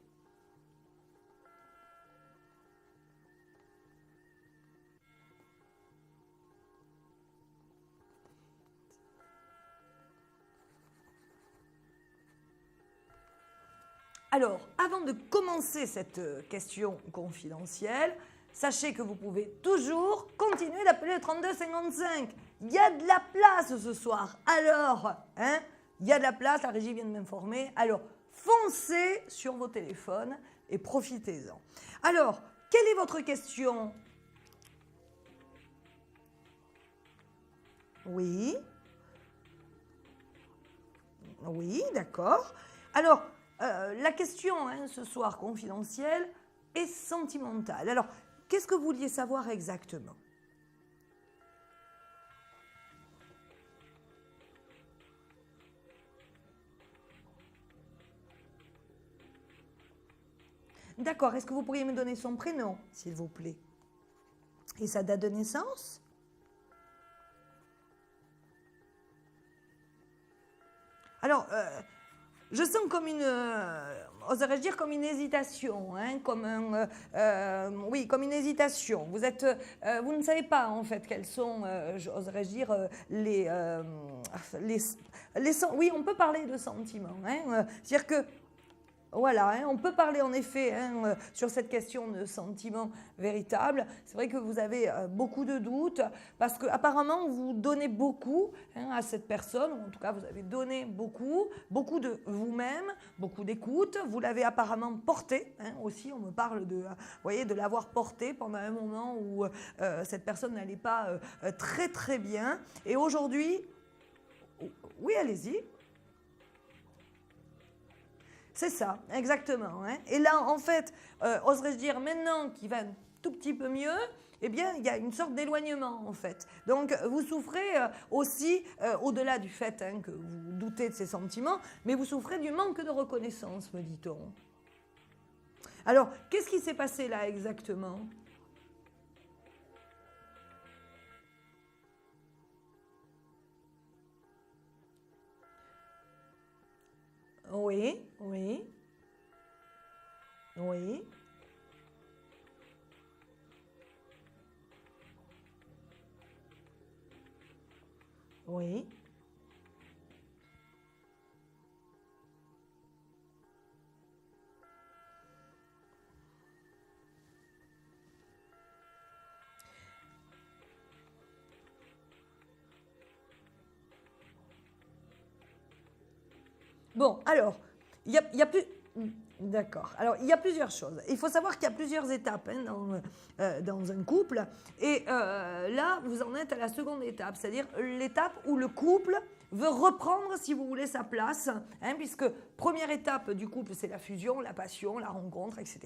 A: Alors, avant de commencer cette question confidentielle, sachez que vous pouvez toujours continuer d'appeler le 3255. Il y a de la place ce soir. Alors, hein, il y a de la place, la régie vient de m'informer. Alors, foncez sur vos téléphones et profitez-en. Alors, quelle est votre question? Oui. Oui, d'accord. Alors, la question hein, ce soir confidentielle est sentimentale. Alors, qu'est-ce que vous vouliez savoir exactement? D'accord, est-ce que vous pourriez me donner son prénom, s'il vous plaît? Et sa date de naissance? Alors, je sens comme une, oserais-je dire, comme une hésitation, hein, comme oui, comme une hésitation. Vous êtes, vous ne savez pas en fait quels sont, oserais-je dire, oui, on peut parler de sentiments, hein, c'est-à-dire que voilà, hein, on peut parler en effet hein, sur cette question de sentiment véritable. C'est vrai que vous avez beaucoup de doutes parce qu'apparemment vous donnez beaucoup hein, à cette personne, ou en tout cas vous avez donné beaucoup de vous-même, beaucoup d'écoute. Vous l'avez apparemment porté hein, aussi. On me parle de, vous voyez, de l'avoir porté pendant un moment où cette personne n'allait pas très très bien. Et aujourd'hui, oui, allez-y. C'est ça, exactement. Hein. Et là, en fait, oserais-je dire, maintenant qu'il va un tout petit peu mieux, eh bien, il y a une sorte d'éloignement, en fait. Donc, vous souffrez aussi, au-delà du fait hein, que vous doutez de ces sentiments, mais vous souffrez du manque de reconnaissance, me dit-on. Alors, qu'est-ce qui s'est passé là, exactement ? Oui, oui, oui. Oui. Bon, alors, il y a plus... D'accord. Alors, il y a plusieurs choses. Il faut savoir qu'il y a plusieurs étapes hein, dans un couple. Et là, vous en êtes à la seconde étape, c'est-à-dire l'étape où le couple veut reprendre, si vous voulez, sa place, hein, puisque première étape du couple, c'est la fusion, la passion, la rencontre, etc.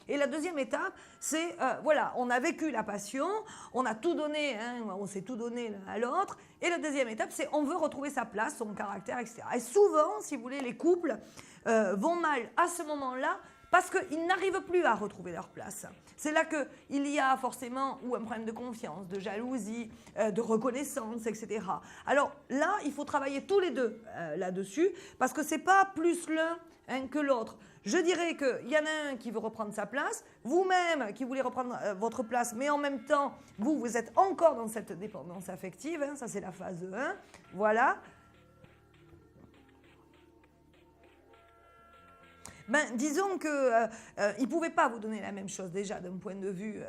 A: Et la deuxième étape, c'est, voilà, on a vécu la passion, on a tout donné, hein, on s'est tout donné l'un à l'autre. Et la deuxième étape, c'est on veut retrouver sa place, son caractère, etc. Et souvent, si vous voulez, les couples vont mal à ce moment-là parce qu'ils n'arrivent plus à retrouver leur place. C'est là qu'il y a forcément ou un problème de confiance, de jalousie, de reconnaissance, etc. Alors là, il faut travailler tous les deux là-dessus parce que ce n'est pas plus l'un hein, que l'autre. Je dirais qu'il y en a un qui veut reprendre sa place, vous-même qui voulez reprendre votre place, mais en même temps, vous êtes encore dans cette dépendance affective, hein, ça c'est la phase 1, voilà. Ben, disons qu'il ne pouvait pas vous donner la même chose déjà d'un point de vue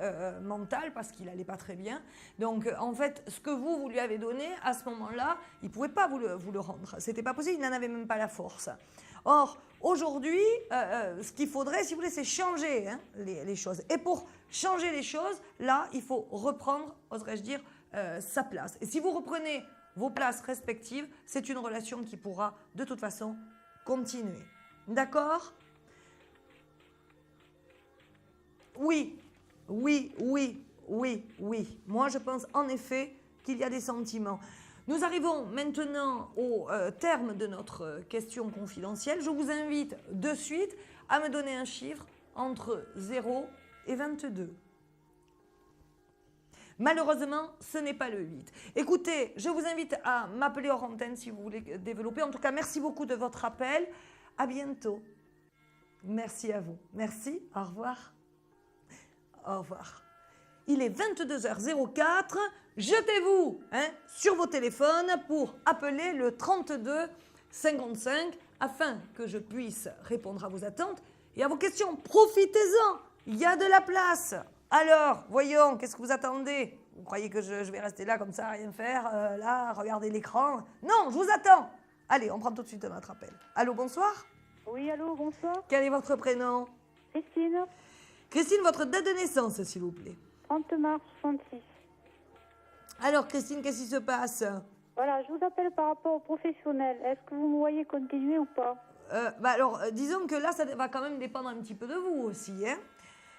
A: mental parce qu'il n'allait pas très bien. Donc en fait, ce que vous lui avez donné à ce moment-là, il ne pouvait pas vous le rendre. Ce n'était pas possible, il n'en avait même pas la force. Or, aujourd'hui, ce qu'il faudrait, si vous voulez, c'est changer hein, les choses. Et pour changer les choses, là, il faut reprendre, oserais-je dire, sa place. Et si vous reprenez vos places respectives, c'est une relation qui pourra de toute façon continuer. D'accord ? Oui, oui, oui, oui, oui. Moi, je pense en effet qu'il y a des sentiments. Nous arrivons maintenant au terme de notre question confidentielle. Je vous invite de suite à me donner un chiffre entre 0 et 22. Malheureusement, ce n'est pas le 8. Écoutez, je vous invite à m'appeler hors antenne si vous voulez développer. En tout cas, merci beaucoup de votre appel. À bientôt. Merci à vous. Merci. Au revoir. Au revoir. Il est 22h04. Jetez-vous hein, sur vos téléphones pour appeler le 32 55 afin que je puisse répondre à vos attentes et à vos questions. Profitez-en. Il y a de la place. Alors, voyons, qu'est-ce que vous attendez? Vous croyez que je vais rester là comme ça, rien faire, là, regarder l'écran? Non, je vous attends. Allez, on prend tout de suite notre appel. Allô, bonsoir.
B: Oui, allô, bonsoir.
A: Quel est votre prénom?
B: Christine.
A: Christine, votre date de naissance, s'il vous plaît.
B: 30 mars 66.
A: Alors, Christine, qu'est-ce qui se passe?
B: Voilà, je vous appelle par rapport au professionnel. Est-ce que vous me voyez continuer ou pas?
A: disons que là, ça va quand même dépendre un petit peu de vous aussi, hein.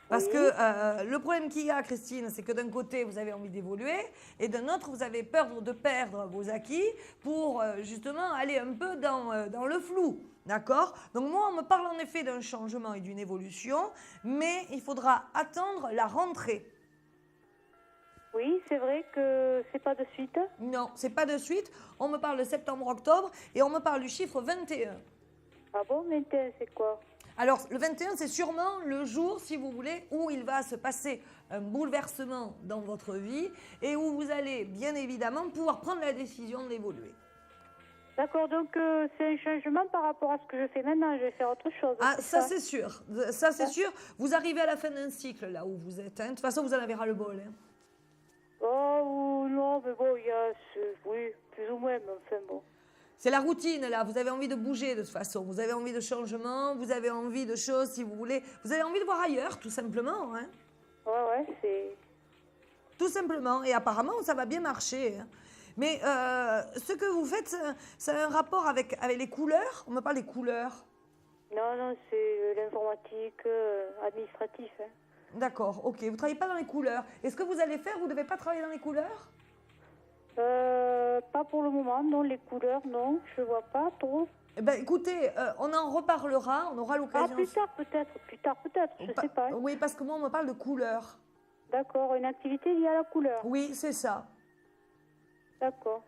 A: Parce
B: Oui.
A: que le problème qu'il y a, Christine, c'est que d'un côté, vous avez envie d'évoluer, et d'un autre, vous avez peur de perdre vos acquis pour justement aller un peu dans le flou. D'accord? Donc moi, on me parle en effet d'un changement et d'une évolution, mais il faudra attendre la rentrée.
B: Oui, c'est vrai que c'est pas de suite.
A: Non, c'est pas de suite. On me parle de septembre-octobre et on me parle du chiffre 21.
B: Ah bon, 21, c'est quoi?
A: Alors, le 21, c'est sûrement le jour, si vous voulez, où il va se passer un bouleversement dans votre vie et où vous allez, bien évidemment, pouvoir prendre la décision d'évoluer.
B: D'accord, donc c'est un changement par rapport à ce que je fais maintenant. Je vais faire autre chose.
A: Ah,
B: c'est
A: ça, c'est sûr. Ça, c'est sûr. Vous arrivez à la fin d'un cycle, là où vous êtes. Hein. De toute façon, vous en avez ras-le-bol. Hein.
B: Oh, non, mais bon, il y a... Oui, plus ou moins, mais enfin bon.
A: C'est la routine, là. Vous avez envie de bouger, de toute façon. Vous avez envie de changement, vous avez envie de choses, si vous voulez. Vous avez envie de voir ailleurs, tout simplement. Hein.
B: Ouais, c'est...
A: Tout simplement. Et apparemment, ça va bien marcher. Hein. Mais ce que vous faites, ça a un rapport avec les couleurs? On me parle des couleurs.
B: Non, c'est l'informatique administratif. Hein.
A: D'accord, ok. Vous ne travaillez pas dans les couleurs. Et ce que vous allez faire, vous ne devez pas travailler dans les couleurs?
B: Pas pour le moment, non. Les couleurs, non. Je vois pas trop.
A: Eh ben, écoutez, on en reparlera. On aura
B: Ah,
A: l'occasion...
B: plus tard peut-être. Je sais pas. Hein.
A: Oui, parce que moi, on me parle de couleurs.
B: D'accord, une activité liée à la couleur.
A: Oui, c'est ça.
B: D'accord.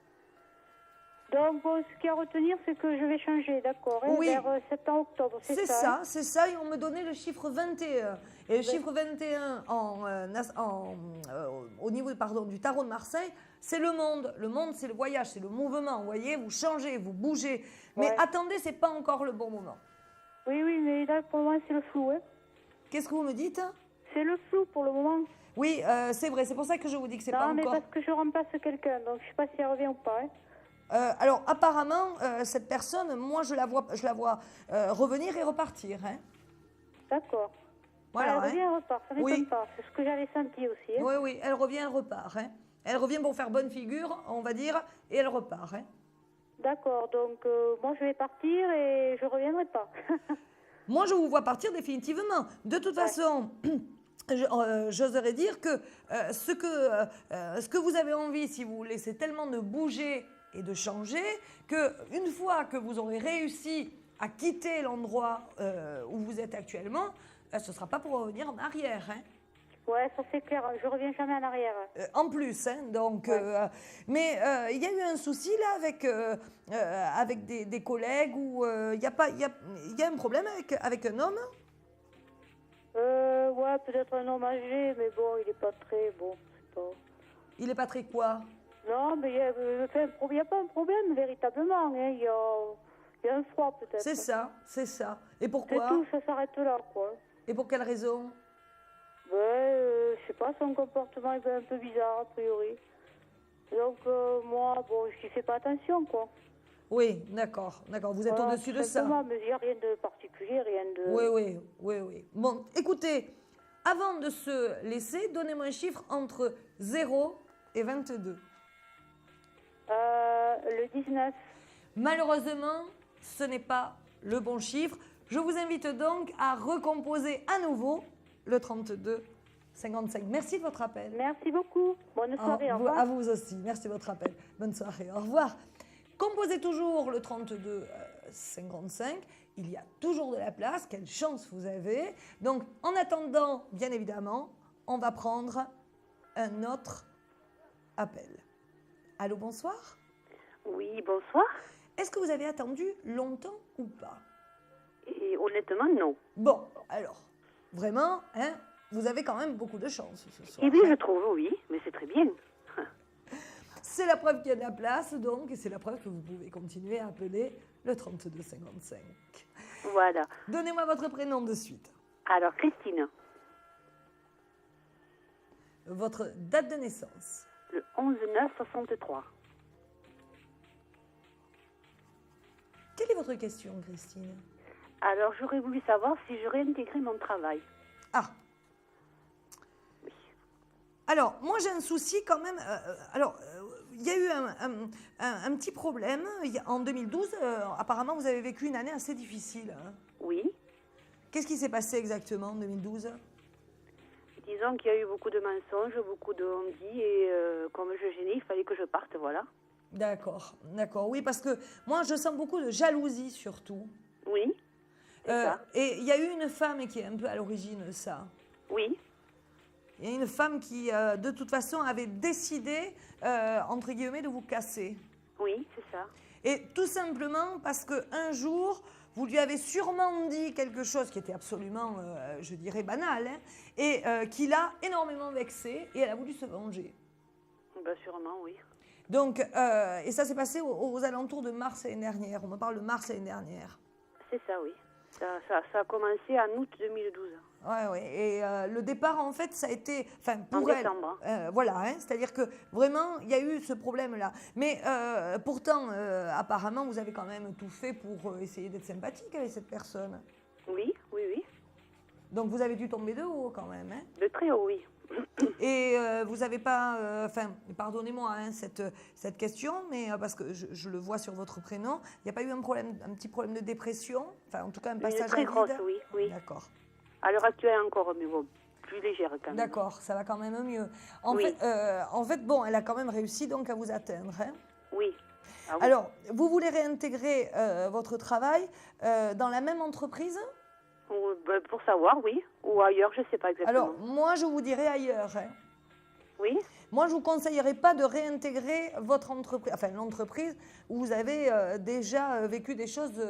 B: Donc, bon, ce qu'il y a à retenir, c'est que je vais changer, d'accord, hein,
A: Oui.
B: vers septembre-octobre, c'est
A: C'est
B: ça.
A: ça,
B: Hein.
A: c'est ça. Et on me donnait le chiffre 21. Et le chiffre 21 au niveau du tarot de Marseille, c'est le monde. Le monde, c'est le voyage, c'est le mouvement. Vous voyez, vous changez, vous bougez. Mais
B: Ouais.
A: attendez, c'est pas encore le bon moment.
B: Oui, mais là, pour le moment, c'est le flou. Hein.
A: Qu'est-ce que vous me dites?
B: C'est le flou pour le moment.
A: Oui, c'est vrai. C'est pour ça que je vous dis que c'est
B: Non,
A: pas
B: mais
A: encore...
B: parce que je remplace quelqu'un, donc je sais pas si elle revient ou pas. Hein.
A: Alors, apparemment, cette personne, moi, je la vois revenir et repartir. Hein.
B: D'accord.
A: Voilà,
B: Elle
A: hein.
B: revient, elle repart, ça m'étonne
A: Oui.
B: pas. C'est ce que j'avais senti aussi. Hein.
A: Oui, oui, elle revient, elle repart. Hein. Elle revient pour faire bonne figure, on va dire, et elle repart. Hein.
B: D'accord, donc moi, je vais partir et je reviendrai pas.
A: Moi, je vous vois partir définitivement. De toute façon, j'oserais dire que ce que vous avez envie, si vous voulez, c'est tellement de bouger et de changer qu'une fois que vous aurez réussi à quitter l'endroit où vous êtes actuellement, ce ne sera pas pour revenir en arrière. Hein.
B: Ouais, ça c'est clair, je reviens jamais en arrière.
A: En plus, hein, donc, mais il y a eu un souci là avec des collègues où il y a un problème avec un homme.
B: Ouais, peut-être un homme âgé, mais bon, il est pas très bon. C'est pas...
A: Il est pas très quoi?
B: Non, mais il n'y a pas un problème véritablement. Hein. Il y a un froid peut-être.
A: C'est ça, c'est ça. Et
B: C'est
A: pourquoi?
B: tout, ça s'arrête là, quoi.
A: Et pour quelle raison?
B: Je sais pas, son comportement est un peu bizarre a priori. Donc moi, bon, je n'y fais pas attention, quoi.
A: Oui, d'accord, vous êtes
B: Voilà,
A: au-dessus
B: tout
A: de ça.
B: simplement, mais il n'y a rien de particulier, rien de...
A: Oui. Bon, écoutez, avant de se laisser, donnez-moi un chiffre entre 0 et 22.
B: Le 19.
A: Malheureusement, ce n'est pas le bon chiffre. Je vous invite donc à recomposer à nouveau le 32 55. Merci de votre appel.
B: Merci beaucoup. Bonne soirée, au revoir.
A: À vous aussi. Merci de votre appel. Bonne soirée. Au revoir. Composez toujours le 32 55. Il y a toujours de la place. Quelle chance vous avez. Donc, en attendant, bien évidemment, on va prendre un autre appel. Allô, bonsoir.
C: Oui, bonsoir.
A: Est-ce que vous avez attendu longtemps ou pas?
C: Et honnêtement, non.
A: Bon, alors, vraiment, hein, vous avez quand même beaucoup de chance ce soir.
C: Eh bien, je trouve, oui, mais c'est très bien.
A: C'est la preuve qu'il y a de la place, donc, et c'est la preuve que vous pouvez continuer à appeler le 32 55.
C: Voilà.
A: Donnez-moi votre prénom de suite.
C: Alors, Christine,
A: Votre date de naissance.
C: le 11-9-63.
A: Quelle est votre question, Christine?
C: Alors, j'aurais voulu savoir si je réintégrais mon travail.
A: Ah. Alors, moi, j'ai un souci quand même. il y a eu un petit problème. En 2012, apparemment, vous avez vécu une année assez difficile. Hein.
I: Oui.
A: Qu'est-ce qui s'est passé exactement en 2012 ?
I: Disons qu'il y a eu beaucoup de mensonges, beaucoup de on-dit, et comme je gênais, il fallait que je parte, voilà.
A: D'accord, d'accord. Oui, parce que moi, je sens beaucoup de jalousie surtout.
I: Oui.
A: Et il y a eu une femme qui est un peu à l'origine de ça.
I: Oui.
A: Il y a une femme qui, de toute façon, avait décidé, entre guillemets, de vous casser.
I: Oui, c'est ça.
A: Et tout simplement parce qu'un jour, vous lui avez sûrement dit quelque chose qui était absolument, je dirais, banal, hein, et qui l'a énormément vexée, et elle a voulu se venger.
I: Ben, sûrement, oui.
A: Donc, et ça s'est passé aux alentours de mars l'année dernière. On me parle de mars l'année dernière.
I: C'est ça, oui. Ça a commencé en août 2012.
A: Ouais. Et le départ, en fait, ça a été... Enfin, pour
I: en
A: elle...
I: décembre.
A: Voilà, hein, c'est-à-dire que vraiment, il y a eu ce problème-là. Mais pourtant, apparemment, vous avez quand même tout fait pour essayer d'être sympathique avec cette personne.
I: Oui.
A: Donc, vous avez dû tomber de haut, quand même. Hein.
I: De très haut, oui.
A: Et vous n'avez pas... pardonnez-moi hein, cette question, mais parce que je le vois sur votre prénom, il n'y a pas eu un petit problème de dépression? Enfin, en tout cas, un passage à vide?
I: Très grosse, oui.
A: D'accord.
I: À l'heure actuelle encore, mais bon, plus légère quand même.
A: D'accord, ça va quand même mieux. En fait, bon, elle a quand même réussi donc à vous atteindre. Hein.
I: Oui. Ah, oui.
A: Alors, vous voulez réintégrer votre travail dans la même entreprise?
I: Pour savoir, oui. Ou ailleurs, je ne sais pas exactement.
A: Alors, moi, je vous dirais ailleurs. Hein.
I: Oui.
A: Moi, je ne vous conseillerais pas de réintégrer votre entreprise, enfin l'entreprise où vous avez déjà vécu des choses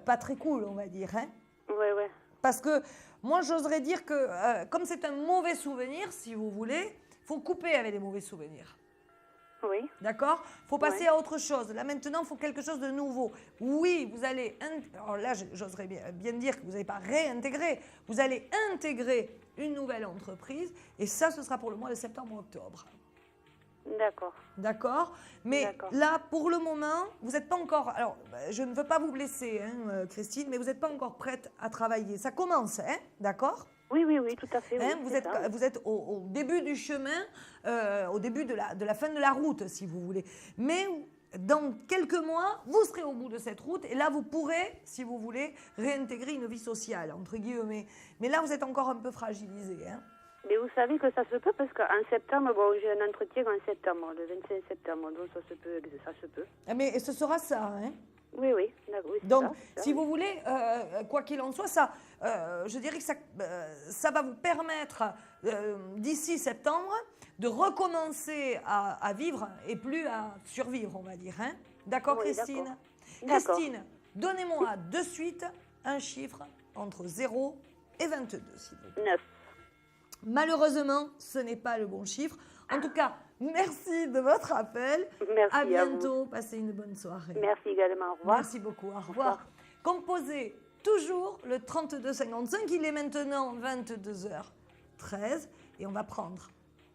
A: pas très cool, on va dire. Hein.
I: Oui.
A: Parce que moi, j'oserais dire que comme c'est un mauvais souvenir, si vous voulez, il faut couper avec les mauvais souvenirs.
I: Oui.
A: D'accord ? Il faut passer à autre chose. Là, maintenant, il faut quelque chose de nouveau. Oui, vous allez... Alors là, j'oserais bien dire que vous n'allez pas réintégrer. Vous allez intégrer une nouvelle entreprise. Et ça, ce sera pour le mois de septembre-octobre.
I: D'accord.
A: D'accord ? Mais là, pour le moment, vous n'êtes pas encore... Alors, je ne veux pas vous blesser, hein, Christine, mais vous n'êtes pas encore prête à travailler. Ça commence, hein ? D'accord ?
I: Oui, tout à fait.
A: Hein,
I: oui,
A: vous êtes au début du chemin, au début de la fin de la route, si vous voulez. Mais dans quelques mois, vous serez au bout de cette route et là, vous pourrez, si vous voulez, réintégrer une vie sociale, entre guillemets. Mais là, vous êtes encore un peu fragilisé. Hein.
I: Mais vous savez que ça se peut parce qu'en septembre, bon, j'ai un entretien en septembre, le 25 septembre, donc ça se peut.
A: Mais ce sera ça, hein.
I: Oui.
A: Donc, si vous voulez, quoi qu'il en soit, ça, je dirais que ça va vous permettre, d'ici septembre, de recommencer à vivre et plus à survivre, on va dire. Hein. D'accord,
I: oui,
A: Christine ?
I: D'accord.
A: Christine, donnez-moi de suite un chiffre entre 0 et 22, s'il vous plaît.
I: 9.
A: Malheureusement, ce n'est pas le bon chiffre. En tout cas, merci de votre appel.
I: Merci
A: à bientôt.
I: vous.
A: Passez une bonne soirée.
I: Merci également. Au revoir.
A: Merci beaucoup. Au revoir. Composez toujours le 3255. Il est maintenant 22h13 et on va prendre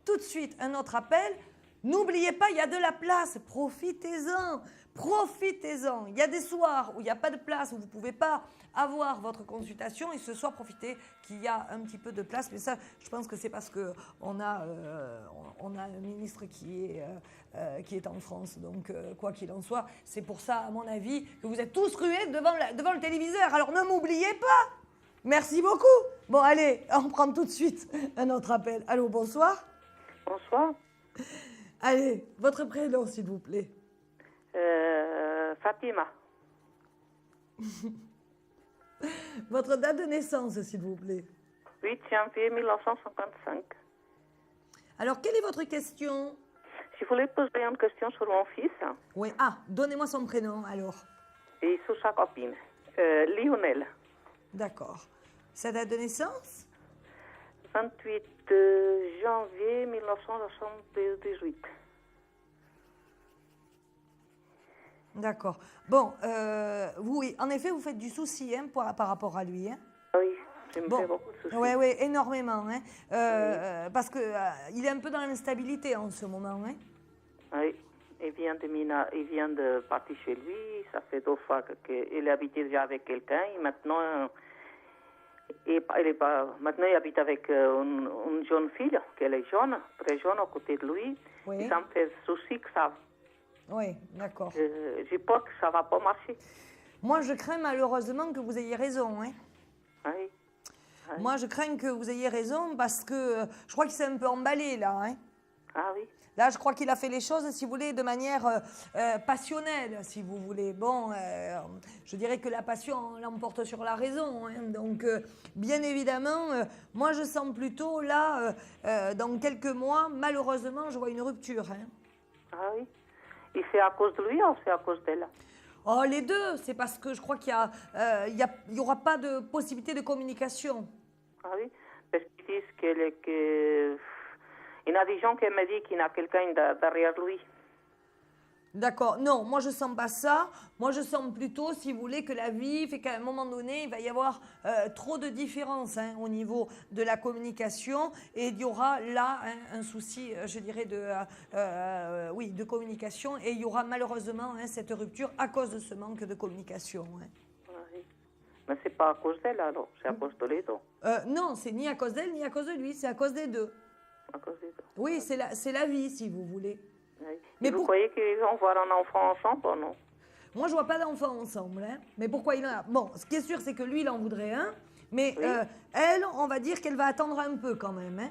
A: tout de suite un autre appel. N'oubliez pas, il y a de la place. Profitez-en. Profitez-en. Il y a des soirs où il n'y a pas de place, où vous ne pouvez pas avoir votre consultation. Et ce soir, profitez qu'il y a un petit peu de place. Mais ça, je pense que c'est parce qu'on a un ministre qui est en France. Donc, quoi qu'il en soit, c'est pour ça, à mon avis, que vous êtes tous rués devant le téléviseur. Alors, ne m'oubliez pas. Merci beaucoup. Bon, allez, on prend tout de suite un autre appel. Allô, bonsoir.
J: Bonsoir.
A: Allez, votre prénom, s'il vous plaît.
J: Fatima.
A: Votre date de naissance, s'il vous plaît.
J: 8 janvier 1955.
A: Alors, quelle est votre question?
J: Je voulais poser une question sur mon fils.
A: Oui, donnez-moi son prénom, alors.
J: Et sur sa copine. Lionel.
A: D'accord. Sa date de naissance?
J: 28 janvier 1978.
A: D'accord. Bon, oui, en effet, vous faites du souci par rapport à lui. Hein.
J: Oui, je me fais beaucoup de soucis.
A: Oui, énormément. Hein. Parce qu'il est un peu dans l'instabilité en ce moment. Hein.
J: Oui, il vient de partir chez lui. Ça fait 2 fois qu'il est habité déjà avec quelqu'un. Et maintenant, Et maintenant, il habite avec une jeune fille, qu'elle est jeune, très jeune, à côté de lui.
A: Oui.
J: Et ça me fait souci que ça...
A: Oui, d'accord.
J: J'ai peur que ça ne va pas marcher.
A: Moi, je crains malheureusement que vous ayez raison. Hein.
J: Oui. Oui.
A: Moi, je crains que vous ayez raison parce que je crois qu'il s'est un peu emballé là. Hein.
J: Ah oui.
A: Là, je crois qu'il a fait les choses, si vous voulez, de manière passionnelle, si vous voulez. Bon, je dirais que la passion l'emporte sur la raison. Hein. Donc, bien évidemment, moi, je sens plutôt, là, dans quelques mois, malheureusement, je vois une rupture. Hein.
J: Ah oui. Et c'est à cause de lui ou c'est à cause d'elle?
A: Oh, les deux. C'est parce que je crois qu'il y aura pas de possibilité de communication.
J: Ah oui. Parce qu'ils disent que... Il y a des gens qui me disent qu'il y a quelqu'un derrière lui.
A: D'accord. Non, moi je sens pas ça. Moi je sens plutôt, si vous voulez, que la vie fait qu'à un moment donné, il va y avoir trop de différences au niveau de la communication et il y aura là un souci, je dirais, de communication et il y aura malheureusement cette rupture à cause de ce manque de communication.
J: Oui. Mais c'est pas à cause d'elle alors, c'est à cause de les deux.
A: Non, c'est ni à cause d'elle ni à cause de lui, c'est à cause des deux.
J: À cause des deux.
A: Oui, c'est la vie, si vous voulez.
J: Oui.
A: Mais
J: vous croyez qu'ils vont voir un enfant ensemble ou non?
A: Moi, je vois pas d'enfant ensemble. Hein. Mais pourquoi il en a? Bon, ce qui est sûr, c'est que lui, il en voudrait un. Mais
J: oui.
A: Elle, on va dire qu'elle va attendre un peu quand même. Hein.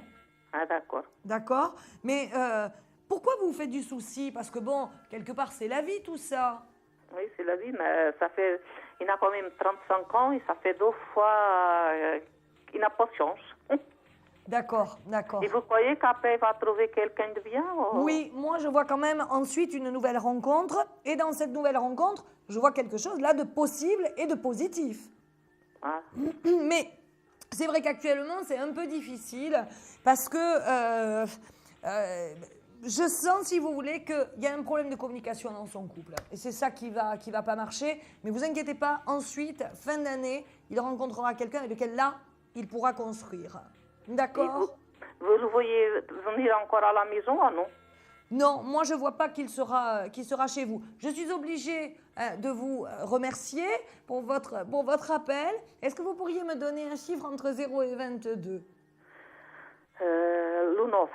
J: Ah, d'accord.
A: D'accord. Mais pourquoi vous vous faites du souci? Parce que bon, quelque part, c'est la vie, tout ça.
J: Oui, c'est la vie, mais ça fait... Il a quand même 35 ans et ça fait 2 fois qu'il n'a pas de chance.
A: D'accord, d'accord.
J: Et vous croyez qu'après, il va trouver quelqu'un de bien ou...
A: Oui, moi, je vois quand même ensuite une nouvelle rencontre. Et dans cette nouvelle rencontre, je vois quelque chose là de possible et de positif.
J: Ah.
A: Mais c'est vrai qu'actuellement, c'est un peu difficile parce que je sens, si vous voulez, qu'il y a un problème de communication dans son couple. Et c'est ça qui va pas marcher. Mais vous inquiétez pas, ensuite, fin d'année, il rencontrera quelqu'un avec lequel là, il pourra construire. D'accord.
J: Vous le voyez venir encore à la maison ou non?
A: Non, moi je ne vois pas qu'il sera chez vous. Je suis obligée de vous remercier pour votre appel. Est-ce que vous pourriez me donner un chiffre entre 0 et 22?
J: Le 9.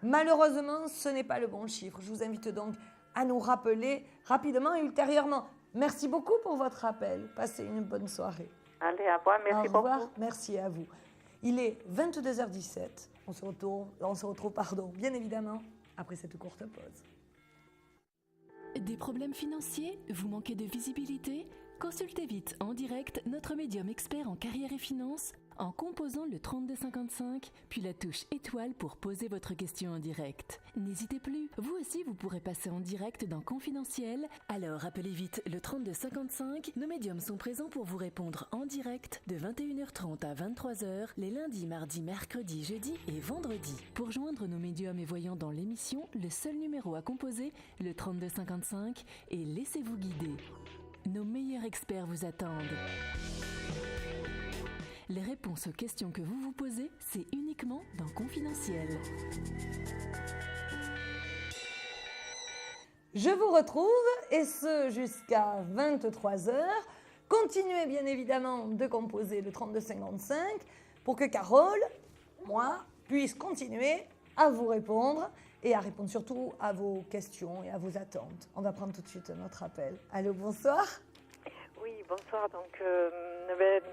A: Malheureusement, ce n'est pas le bon chiffre. Je vous invite donc à nous rappeler rapidement et ultérieurement. Merci beaucoup pour votre appel. Passez une bonne soirée.
J: Allez, à revoir. Merci beaucoup.
A: Au revoir. Merci à vous. Il est 22h17. On se retrouve, bien évidemment, après cette courte pause.
E: Des problèmes financiers? Vous manquez de visibilité? Consultez vite en direct notre médium expert en carrière et finances en composant le 3255, puis la touche étoile pour poser votre question en direct. N'hésitez plus, vous aussi vous pourrez passer en direct dans Confidentiel, alors appelez vite le 3255, nos médiums sont présents pour vous répondre en direct de 21h30 à 23h, les lundis, mardis, mercredis, jeudis et vendredis. Pour joindre nos médiums et voyants dans l'émission, le seul numéro à composer, le 3255, et laissez-vous guider. Nos meilleurs experts vous attendent. Les réponses aux questions que vous vous posez, c'est uniquement dans Confidentiel.
A: Je vous retrouve, et ce jusqu'à 23h. Continuez bien évidemment de composer le 3255 pour que Carole, moi, puisse continuer à vous répondre et à répondre surtout à vos questions et à vos attentes. On va prendre tout de suite notre appel. Allô, bonsoir.
K: Oui, bonsoir. Donc,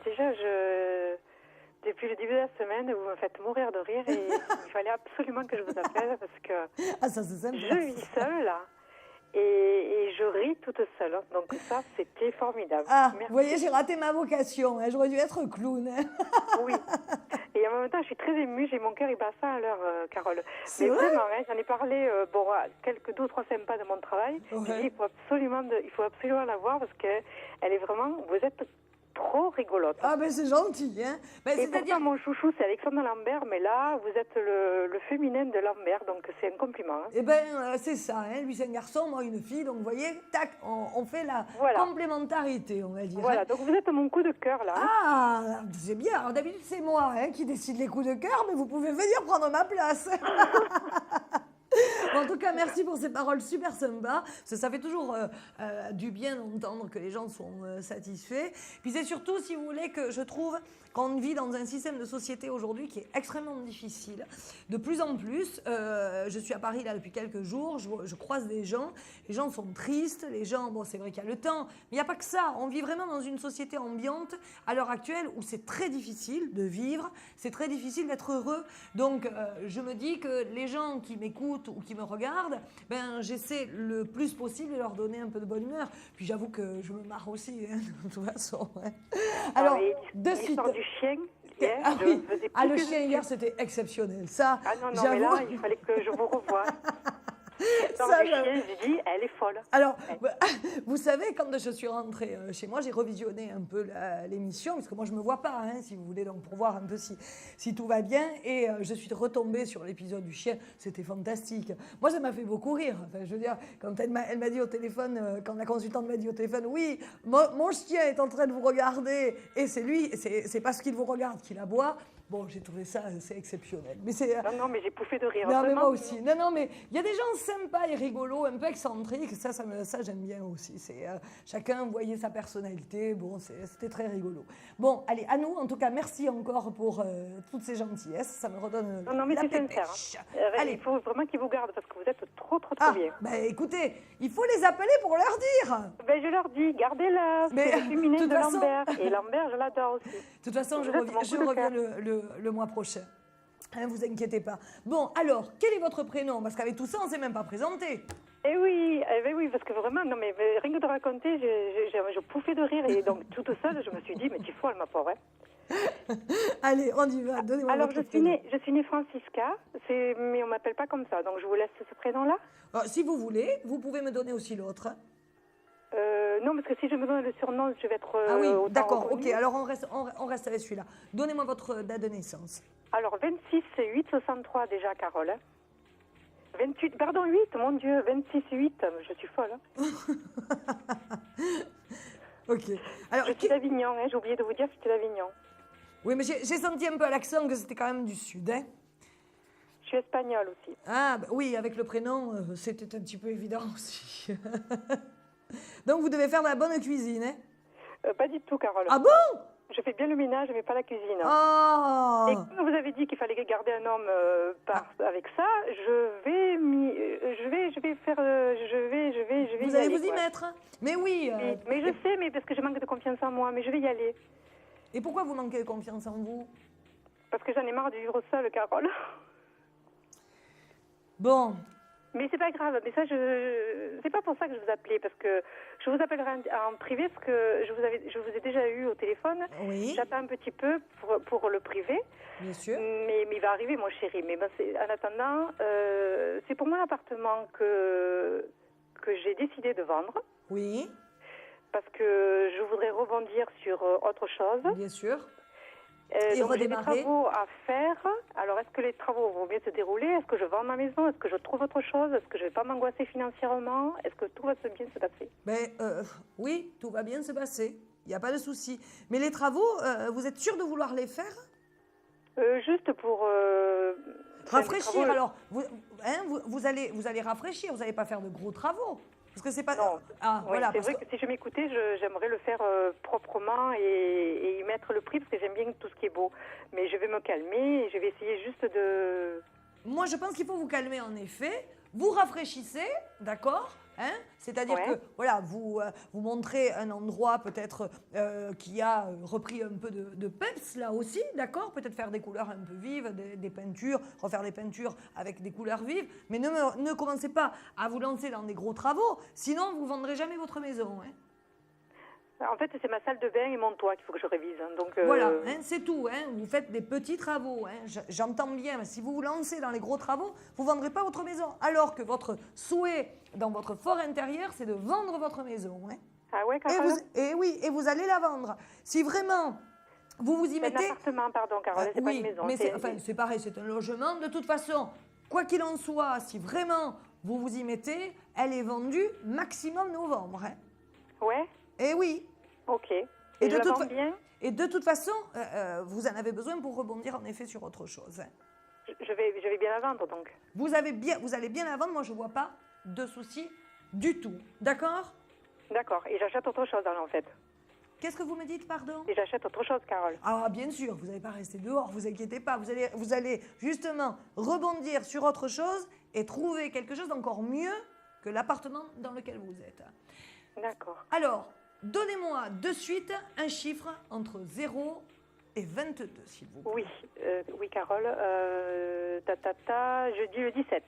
K: déjà, depuis le début de la semaine, vous me faites mourir de rire et il fallait absolument que je vous appelle parce que je vis seule là, et je ris toute seule. Donc ça, c'était formidable.
A: Ah, vous voyez, j'ai raté ma vocation. Hein. J'aurais dû être clown. Hein.
K: Oui. Et en même temps, je suis très émue. J'ai mon cœur, il bat ça à l'heure, Carole.
A: C'est
K: Mais
A: vrai
K: vraiment, hein, j'en ai parlé à quelques 2 ou 3 sympas de mon travail.
A: Ouais.
K: Il faut absolument la voir parce que elle est vraiment. Vous êtes trop rigolote.
A: Ah ben c'est gentil, hein. Ben,
K: et pourtant, mon chouchou, c'est Alexandre Lambert, mais là, vous êtes le féminin de Lambert, donc c'est un compliment. Hein.
A: Eh ben, c'est ça, hein. Lui c'est un garçon, moi une fille, donc vous voyez, tac, on fait la complémentarité, on va dire.
K: Voilà,
A: hein.
K: donc vous êtes mon coup de cœur, là.
A: Ah, c'est bien. Alors d'habitude, c'est moi qui décide les coups de cœur, mais vous pouvez venir prendre ma place. Bon, en tout cas, merci pour ces paroles super sympas. Ça fait toujours du bien d'entendre que les gens sont satisfaits. Puis c'est surtout, si vous voulez, que je trouve qu'on vit dans un système de société aujourd'hui qui est extrêmement difficile. De plus en plus, je suis à Paris là depuis quelques jours, je croise des gens, les gens sont tristes, les gens, bon c'est vrai qu'il y a le temps, mais il n'y a pas que ça. On vit vraiment dans une société ambiante à l'heure actuelle où c'est très difficile de vivre, c'est très difficile d'être heureux. Donc je me dis que les gens qui m'écoutent ou qui me regardent, ben, j'essaie le plus possible de leur donner un peu de bonne humeur. Puis j'avoue que je me marre aussi, hein, de toute façon. Ouais. Alors, de suite...
K: du chien hier,
A: ah oui, le chien hier, c'était exceptionnel. Ça,
K: ah non, mais là, il fallait que je vous revoie. Ça, j'ai dit, elle est folle.
A: Alors, vous savez, quand je suis rentrée chez moi, j'ai revisionné un peu l'émission, parce que moi, je ne me vois pas, hein, si vous voulez, donc pour voir un peu si tout va bien. Et je suis retombée sur l'épisode du chien. C'était fantastique. Moi, ça m'a fait beaucoup rire. Enfin, je veux dire, quand elle m'a dit au téléphone, quand la consultante m'a dit au téléphone, oui, mon chien est en train de vous regarder, et c'est lui, c'est parce qu'il vous regarde qu'il aboie. Bon, j'ai trouvé ça, c'est exceptionnel. Mais
K: non, mais j'ai pouffé de rire.
A: Non, mais moi aussi. Non, mais il y a des gens sympas et rigolos, un peu excentriques. Ça j'aime bien aussi. Chacun voyait sa personnalité. Bon, c'était très rigolo. Bon, allez, à nous. En tout cas, merci encore pour toutes ces gentillesses. Ça me redonne
K: non, mais
A: la
K: c'est
A: pépèche.
K: Sincère. Allez, il faut vraiment qu'ils vous gardent parce que vous êtes trop bien.
A: Ben, écoutez, il faut les appeler pour leur dire.
K: Ben, je leur dis, gardez-la. C'est le féminin de Lambert. Et Lambert, je l'adore aussi.
A: De toute façon, je reviens le mois prochain. Ne vous inquiétez pas. Bon, alors, quel est votre prénom? Parce qu'avec tout ça, on ne s'est même pas présenté.
K: Eh oui, parce que vraiment, non mais rien que de raconter, je pouffais de rire. Et donc, toute seule, je me suis dit, mais tu folle, ma pauvre. Hein.
A: Allez, on y va. Donnez-moi
K: alors,
A: votre
K: prénom. Je suis née Francisca, mais on ne m'appelle pas comme ça. Donc, je vous laisse ce prénom-là.
A: Si vous voulez, vous pouvez me donner aussi l'autre.
K: Non, parce que si je me donne le surnom, je vais être...
A: ah oui, d'accord, ok. Alors, on reste avec celui-là. Donnez-moi votre date de naissance.
K: Alors, 26 8 63 déjà, Carole. 28, pardon, 8, mon Dieu, 26 8, je suis folle. Hein.
A: Ok. Alors,
K: je suis d'Avignon, hein, j'ai oublié de vous dire que j'étais d'Avignon.
A: Oui, mais j'ai senti un peu à l'accent que c'était quand même du Sud, hein.
K: Je suis espagnole aussi.
A: Ah, bah, oui, avec le prénom, c'était un petit peu évident aussi. Donc, vous devez faire de la bonne cuisine, hein?
K: Pas du tout, Carole.
A: Ah bon?
K: Je fais bien le ménage, mais pas la cuisine.
A: Oh.
K: Et comme vous avez dit qu'il fallait garder un homme avec ça, je vais
A: vous
K: y aller.
A: Vous allez vous y mettre? Mais oui.
K: Mais je sais, mais parce que je manque de confiance en moi, mais je vais y aller.
A: Et pourquoi vous manquez de confiance en vous?
K: Parce que j'en ai marre de vivre seule, Carole.
A: Bon.
K: Mais c'est pas grave, mais ça, c'est pas pour ça que je vous appelais, parce que je vous appellerai en privé, parce que je vous ai déjà eu au téléphone.
A: Oui.
K: J'attends un petit peu pour le privé.
A: Bien sûr.
K: Mais il va arriver, mon chéri. Mais en attendant, c'est pour mon appartement que j'ai décidé de vendre.
A: Oui.
K: Parce que je voudrais rebondir sur autre chose.
A: Bien sûr.
K: Donc j'ai des travaux à faire. Alors, est-ce que les travaux vont bien se dérouler? Est-ce que je vends ma maison? Est-ce que je trouve autre chose? Est-ce que je ne vais pas m'angoisser financièrement? Est-ce que tout va bien se passer?
A: Oui, tout va bien se passer. Il n'y a pas de souci. Mais les travaux, vous êtes sûr de vouloir les faire?
K: Juste pour...
A: rafraîchir, alors. Vous allez rafraîchir, vous n'allez pas faire de gros travaux. Parce que c'est pas...
K: Non.
A: Ah,
K: oui,
A: voilà,
K: c'est vrai que si je m'écoutais, j'aimerais le faire proprement et y mettre le prix, parce que j'aime bien tout ce qui est beau. Mais je vais me calmer et je vais essayer juste de...
A: Moi, je pense qu'il faut vous calmer, en effet. Vous rafraîchissez, d'accord? C'est-à-dire que voilà, vous montrez un endroit peut-être qui a repris un peu de peps là aussi, d'accord? Peut-être faire des couleurs un peu vives, des peintures, refaire des peintures avec des couleurs vives, mais ne commencez pas à vous lancer dans des gros travaux, sinon vous ne vendrez jamais votre maison.
K: En fait, c'est ma salle de bain et mon toit qu'il faut que je révise. Donc,
A: voilà, c'est tout. Vous faites des petits travaux. J'entends bien, mais si vous vous lancez dans les gros travaux, vous ne vendrez pas votre maison. Alors que votre souhait dans votre fort intérieur, c'est de vendre votre maison.
K: Ah ouais, Carole?
A: Et vous allez la vendre. Si vraiment vous vous y mettez...
K: C'est un appartement, pardon, Carole, c'est pas une maison.
A: Mais c'est pareil, c'est un logement. De toute façon, quoi qu'il en soit, si vraiment vous vous y mettez, elle est vendue maximum novembre.
K: Ouais?
A: Eh oui.
K: Ok.
A: Et
K: je la vends bien?
A: Et de toute façon, vous en avez besoin pour rebondir en effet sur autre chose.
K: je vais bien la vendre, donc.
A: Vous allez bien la vendre, moi je ne vois pas de souci du tout. D'accord?
K: D'accord. Et j'achète autre chose, alors, en fait.
A: Qu'est-ce que vous me dites, pardon?
K: Et j'achète autre chose, Carole.
A: Ah, bien sûr, vous n'allez pas rester dehors, vous inquiétez pas. Vous allez justement rebondir sur autre chose et trouver quelque chose d'encore mieux que l'appartement dans lequel vous êtes.
K: D'accord.
A: Alors, donnez-moi de suite un chiffre entre 0 et 22, s'il vous plaît.
K: Oui, Carole. Je dis le 17.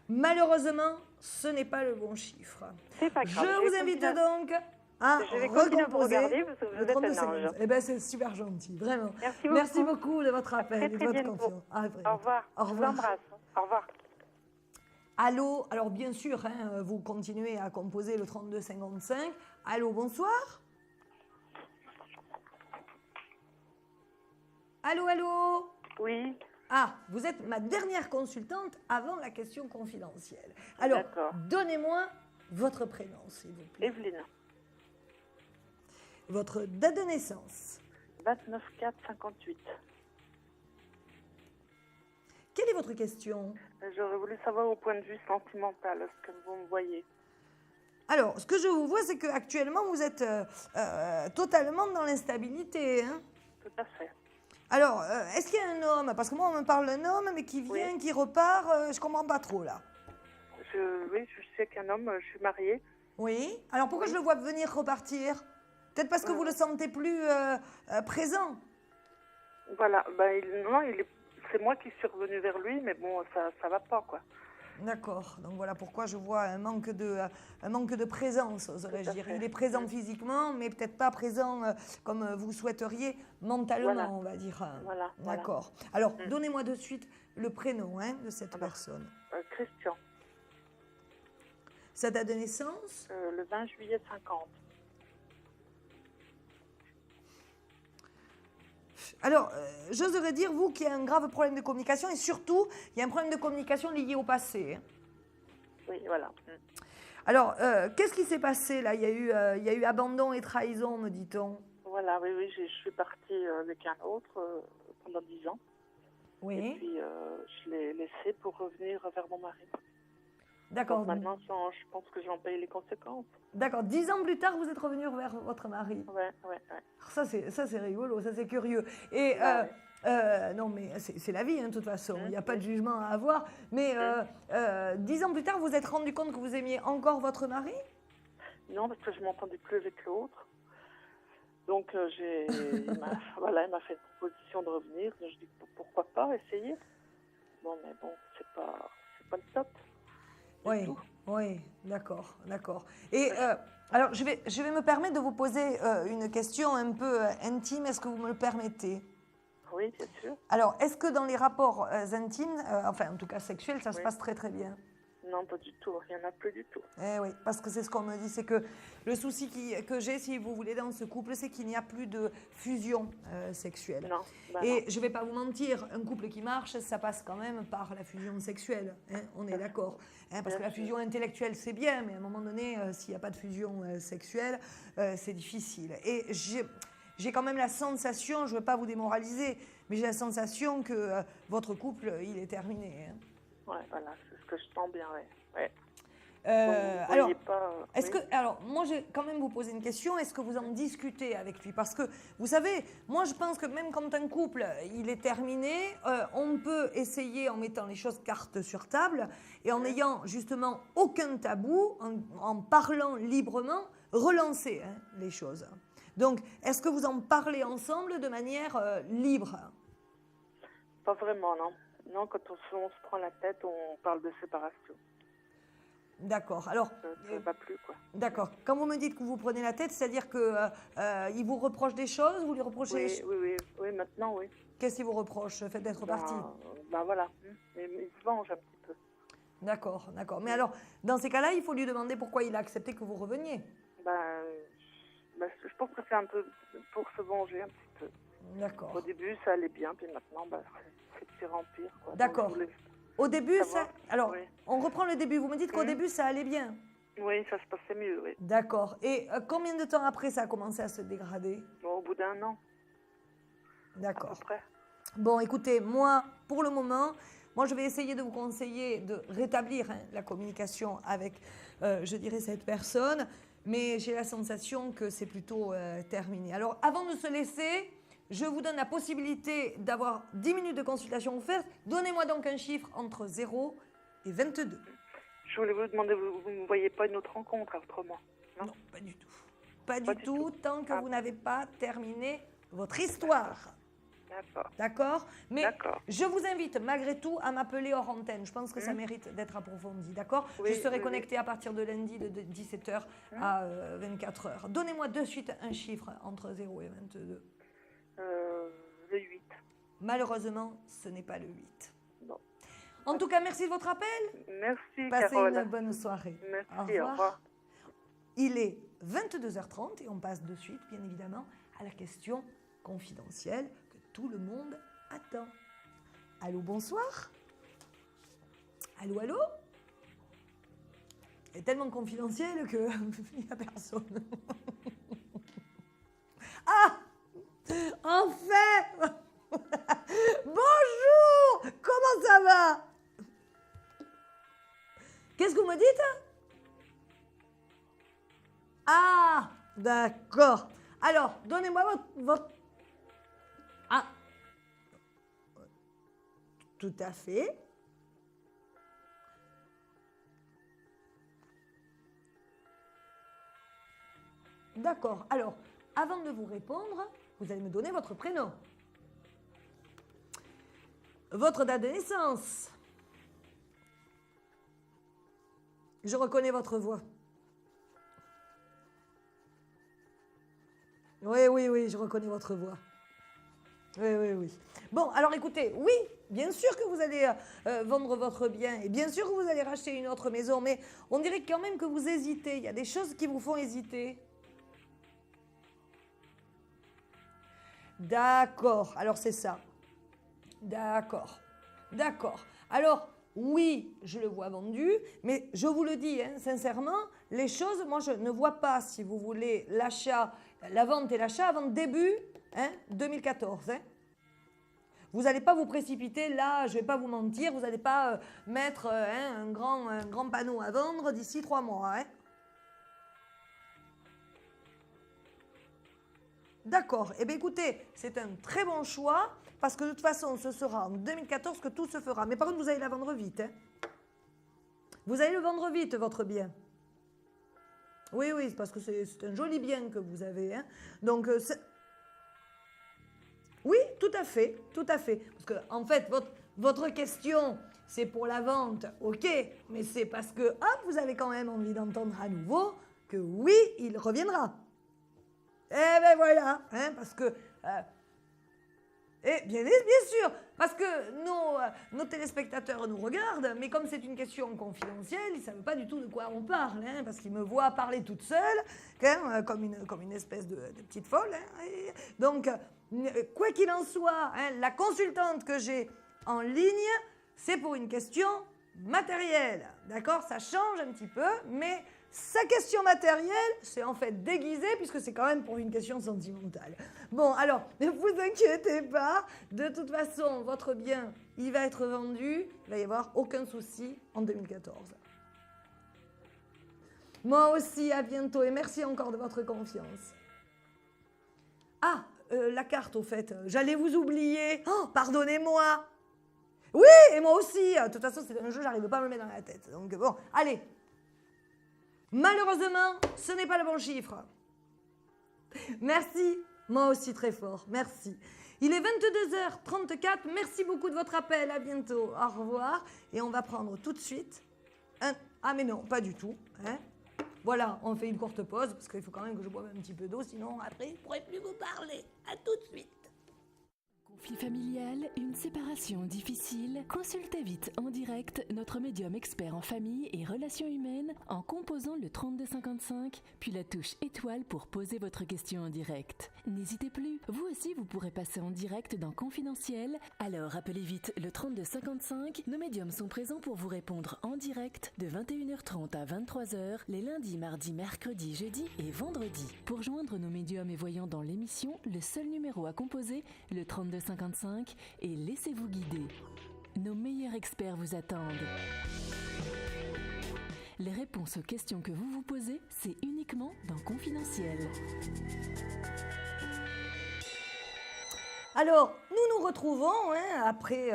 A: Malheureusement, ce n'est pas le bon chiffre.
K: C'est pas grave.
A: Je vous invite donc à
K: je vais continuer à vous
A: recomposer
K: regarder parce que vous êtes un ange.
A: Eh bien, c'est super gentil, vraiment.
K: Merci
A: beaucoup de votre appel et de votre confiance.
K: Au revoir.
A: Au revoir.
K: Je vous embrasse. Au revoir.
A: Allô, alors bien sûr, vous continuez à composer le 3255. Allô, bonsoir. Allô, allô.
L: Oui.
A: Ah, vous êtes ma dernière consultante avant la question confidentielle. Alors, donnez-moi votre prénom, s'il vous plaît.
L: Evelyne.
A: Votre date de naissance.
L: 29/4/58.
A: Quelle est votre question?
L: J'aurais voulu savoir au point de vue sentimental, ce que vous me voyez.
A: Alors, ce que je vous vois, c'est qu'actuellement, vous êtes totalement dans l'instabilité. Hein?
L: Tout à fait.
A: Alors, est-ce qu'il y a un homme? Parce que moi, on me parle d'un homme, mais qui vient, qui repart, je ne comprends pas trop, là.
L: Oui, je sais qu'un homme, je suis mariée.
A: Oui. Alors, pourquoi je le vois venir repartir? Peut-être parce que vous le sentez plus présent.
L: Voilà. C'est moi qui suis revenue vers lui, mais bon, ça va pas, quoi.
A: D'accord. Donc voilà pourquoi je vois un manque de présence, oserais-je dire. Il est présent physiquement, mais peut-être pas présent comme vous souhaiteriez mentalement, on va dire.
L: Voilà.
A: D'accord. Alors, donnez-moi de suite le prénom de cette personne.
L: Christian.
A: Sa date de naissance?
L: Le 20 juillet 50.
A: Alors, j'oserais dire, vous, qu'il y a un grave problème de communication et surtout, il y a un problème de communication lié au passé.
L: Oui, voilà.
A: Alors, qu'est-ce qui s'est passé là? Il y a eu abandon et trahison, me dit-on.
L: Voilà, oui, je suis partie avec un autre pendant 10 ans.
A: Oui.
L: Et puis, je l'ai laissé pour revenir vers mon mari.
A: D'accord.
L: Donc maintenant, je pense que j'en paye les conséquences.
A: D'accord. 10 ans plus tard, vous êtes revenu vers votre mari.
L: Ouais.
A: Ça, c'est rigolo, ça, c'est curieux. Et non, mais c'est la vie, de toute façon. Il n'y a pas de jugement à avoir. Mais 10 ans plus tard, vous vous êtes rendu compte que vous aimiez encore votre mari?
L: Non, parce que je ne m'entendais plus avec l'autre. Donc, il m'a fait une proposition de revenir. Je dis, pourquoi pas essayer? Bon, mais bon, c'est pas le top.
A: Oui, d'accord. Et alors, je vais me permettre de vous poser une question un peu intime. Est-ce que vous me le permettez?
L: Oui, bien sûr.
A: Alors, est-ce que dans les rapports intimes, enfin, en tout cas sexuels, ça se passe très très bien?
L: Non, pas du tout. Il n'y en a plus du tout.
A: Eh oui, parce que c'est ce qu'on me dit. C'est que le souci que j'ai, si vous voulez, dans ce couple, c'est qu'il n'y a plus de fusion sexuelle.
L: Non.
A: Et je ne vais pas vous mentir, un couple qui marche, ça passe quand même par la fusion sexuelle. On est d'accord. Parce que la fusion intellectuelle, c'est bien, mais à un moment donné, s'il n'y a pas de fusion sexuelle, c'est difficile. Et j'ai quand même la sensation, je ne veux pas vous démoraliser, mais j'ai la sensation que votre couple, il est terminé.
L: Ouais, voilà, c'est ce que je sens bien, ouais.
A: Alors, moi, je vais quand même vous poser une question. Est-ce que vous en discutez avec lui? Parce que, vous savez, moi, je pense que même quand un couple, il est terminé, on peut essayer en mettant les choses cartes sur table et en n'ayant justement aucun tabou, en parlant librement, relancer les choses. Donc, est-ce que vous en parlez ensemble de manière libre?
L: Pas vraiment, non. Non, quand on se prend la tête, on parle de séparation.
A: D'accord. Alors,
L: ça ne va plus, quoi.
A: D'accord. Quand vous me dites que vous prenez la tête, c'est-à-dire qu'il vous reproche des choses, vous lui reprochez...
L: Oui, maintenant, oui.
A: Qu'est-ce qu'il vous reproche? Le fait d'être parti?
L: Voilà. Mais il se venge un petit peu.
A: D'accord. Mais alors, dans ces cas-là, il faut lui demander pourquoi il a accepté que vous reveniez.
L: Je pense que c'est un peu pour se venger un petit peu.
A: D'accord.
L: Au début, ça allait bien, puis maintenant, c'est de pire en pire, quoi.
A: D'accord. Au début, Alors,
L: oui.
A: On reprend le début. Vous me dites qu'au début, ça allait bien.
L: Oui, ça se passait mieux, oui.
A: D'accord. Et combien de temps après, ça a commencé à se dégrader?
L: Au bout d'1 an.
A: D'accord.
L: À peu près.
A: Bon, écoutez, moi, pour le moment, Moi, je vais essayer de vous conseiller de rétablir la communication avec, je dirais, cette personne, mais j'ai la sensation que c'est plutôt terminé. Alors, avant de se laisser, je vous donne la possibilité d'avoir 10 minutes de consultation offerte. Donnez-moi donc un chiffre entre 0 et 22.
L: Je voulais vous demander, vous ne voyez pas une autre rencontre autrement?
A: Non, pas du tout. Pas du tout, tant que vous n'avez pas terminé votre histoire. D'accord. Mais je vous invite malgré tout à m'appeler hors antenne. Je pense que ça mérite d'être approfondi. D'accord. Je serai connectée à partir de lundi de 17h à 24h. Donnez-moi de suite un chiffre entre 0 et 22.
L: Le 8.
A: Malheureusement, ce n'est pas le 8.
L: Non.
A: En tout cas, merci de votre appel.
L: Merci,
A: Passez
L: Carole.
A: une bonne soirée.
L: Merci, au revoir.
A: Il est 22h30 et on passe de suite, bien évidemment, à la question confidentielle que tout le monde attend. Allô, bonsoir. Allô, allô. C'est tellement confidentiel qu'il n'y a personne. Ah, enfin. Bonjour. Comment ça va? Qu'est-ce que vous me dites? Ah, d'accord. Alors, donnez-moi votre... Ah, tout à fait. D'accord. Alors, avant de vous répondre, vous allez me donner votre prénom. Votre date de naissance. Je reconnais votre voix. Oui, je reconnais votre voix. Oui. Bon, alors écoutez, oui, bien sûr que vous allez vendre votre bien et bien sûr que vous allez racheter une autre maison, mais on dirait quand même que vous hésitez. Il y a des choses qui vous font hésiter. D'accord, alors c'est ça. D'accord. Alors, oui, je le vois vendu, mais je vous le dis, sincèrement, les choses, moi, je ne vois pas, si vous voulez, l'achat, la vente et l'achat avant début 2014. Vous n'allez pas vous précipiter, là, je ne vais pas vous mentir, vous n'allez pas mettre un grand panneau à vendre d'ici 3 mois. D'accord. Eh bien, écoutez, c'est un très bon choix parce que de toute façon, ce sera en 2014 que tout se fera. Mais par contre, vous allez la vendre vite. Vous allez le vendre vite, votre bien. Oui, parce que c'est un joli bien que vous avez. Donc, oui, tout à fait. Parce que, en fait, votre question, c'est pour la vente, ok, mais c'est parce que, hop, vous avez quand même envie d'entendre à nouveau que oui, il reviendra. Eh ben voilà, parce que... bien sûr, parce que nos téléspectateurs nous regardent, mais comme c'est une question confidentielle, ils ne savent pas du tout de quoi on parle, parce qu'ils me voient parler toute seule, comme une espèce de petite folle. Donc, quoi qu'il en soit, la consultante que j'ai en ligne, c'est pour une question matérielle, d'accord? Ça change un petit peu, mais... Sa question matérielle, c'est en fait déguisé puisque c'est quand même pour une question sentimentale. Bon, alors, ne vous inquiétez pas. De toute façon, votre bien, il va être vendu. Il va y avoir aucun souci en 2014. Moi aussi, à bientôt et merci encore de votre confiance. Ah, la carte au fait, j'allais vous oublier. Oh, pardonnez-moi. Oui, et moi aussi. De toute façon, c'est un jeu, j'arrive pas à me le mettre dans la tête. Donc bon, allez. Malheureusement, ce n'est pas le bon chiffre. Merci, moi aussi très fort, merci. Il est 22h34, merci beaucoup de votre appel, à bientôt, au revoir. Et on va prendre tout de suite un... Ah mais non, pas du tout. Voilà, on fait une courte pause, parce qu'il faut quand même que je boive un petit peu d'eau, sinon après, je ne pourrai plus vous parler. À tout de suite.
E: Conflit familial, une séparation difficile? Consultez vite en direct notre médium expert en famille et relations humaines en composant le 3255, puis la touche étoile pour poser votre question en direct. N'hésitez plus, vous aussi vous pourrez passer en direct dans Confidentiel, alors appelez vite le 3255, nos médiums sont présents pour vous répondre en direct de 21h30 à 23h, les lundis, mardis, mercredis, jeudis et vendredis. Pour joindre nos médiums et voyants dans l'émission, le seul numéro à composer, le 3255, et laissez-vous guider. nos meilleurs experts vous attendent. Les réponses aux questions que vous vous posez, c'est uniquement dans Confidentiel.
A: Alors, nous nous retrouvons après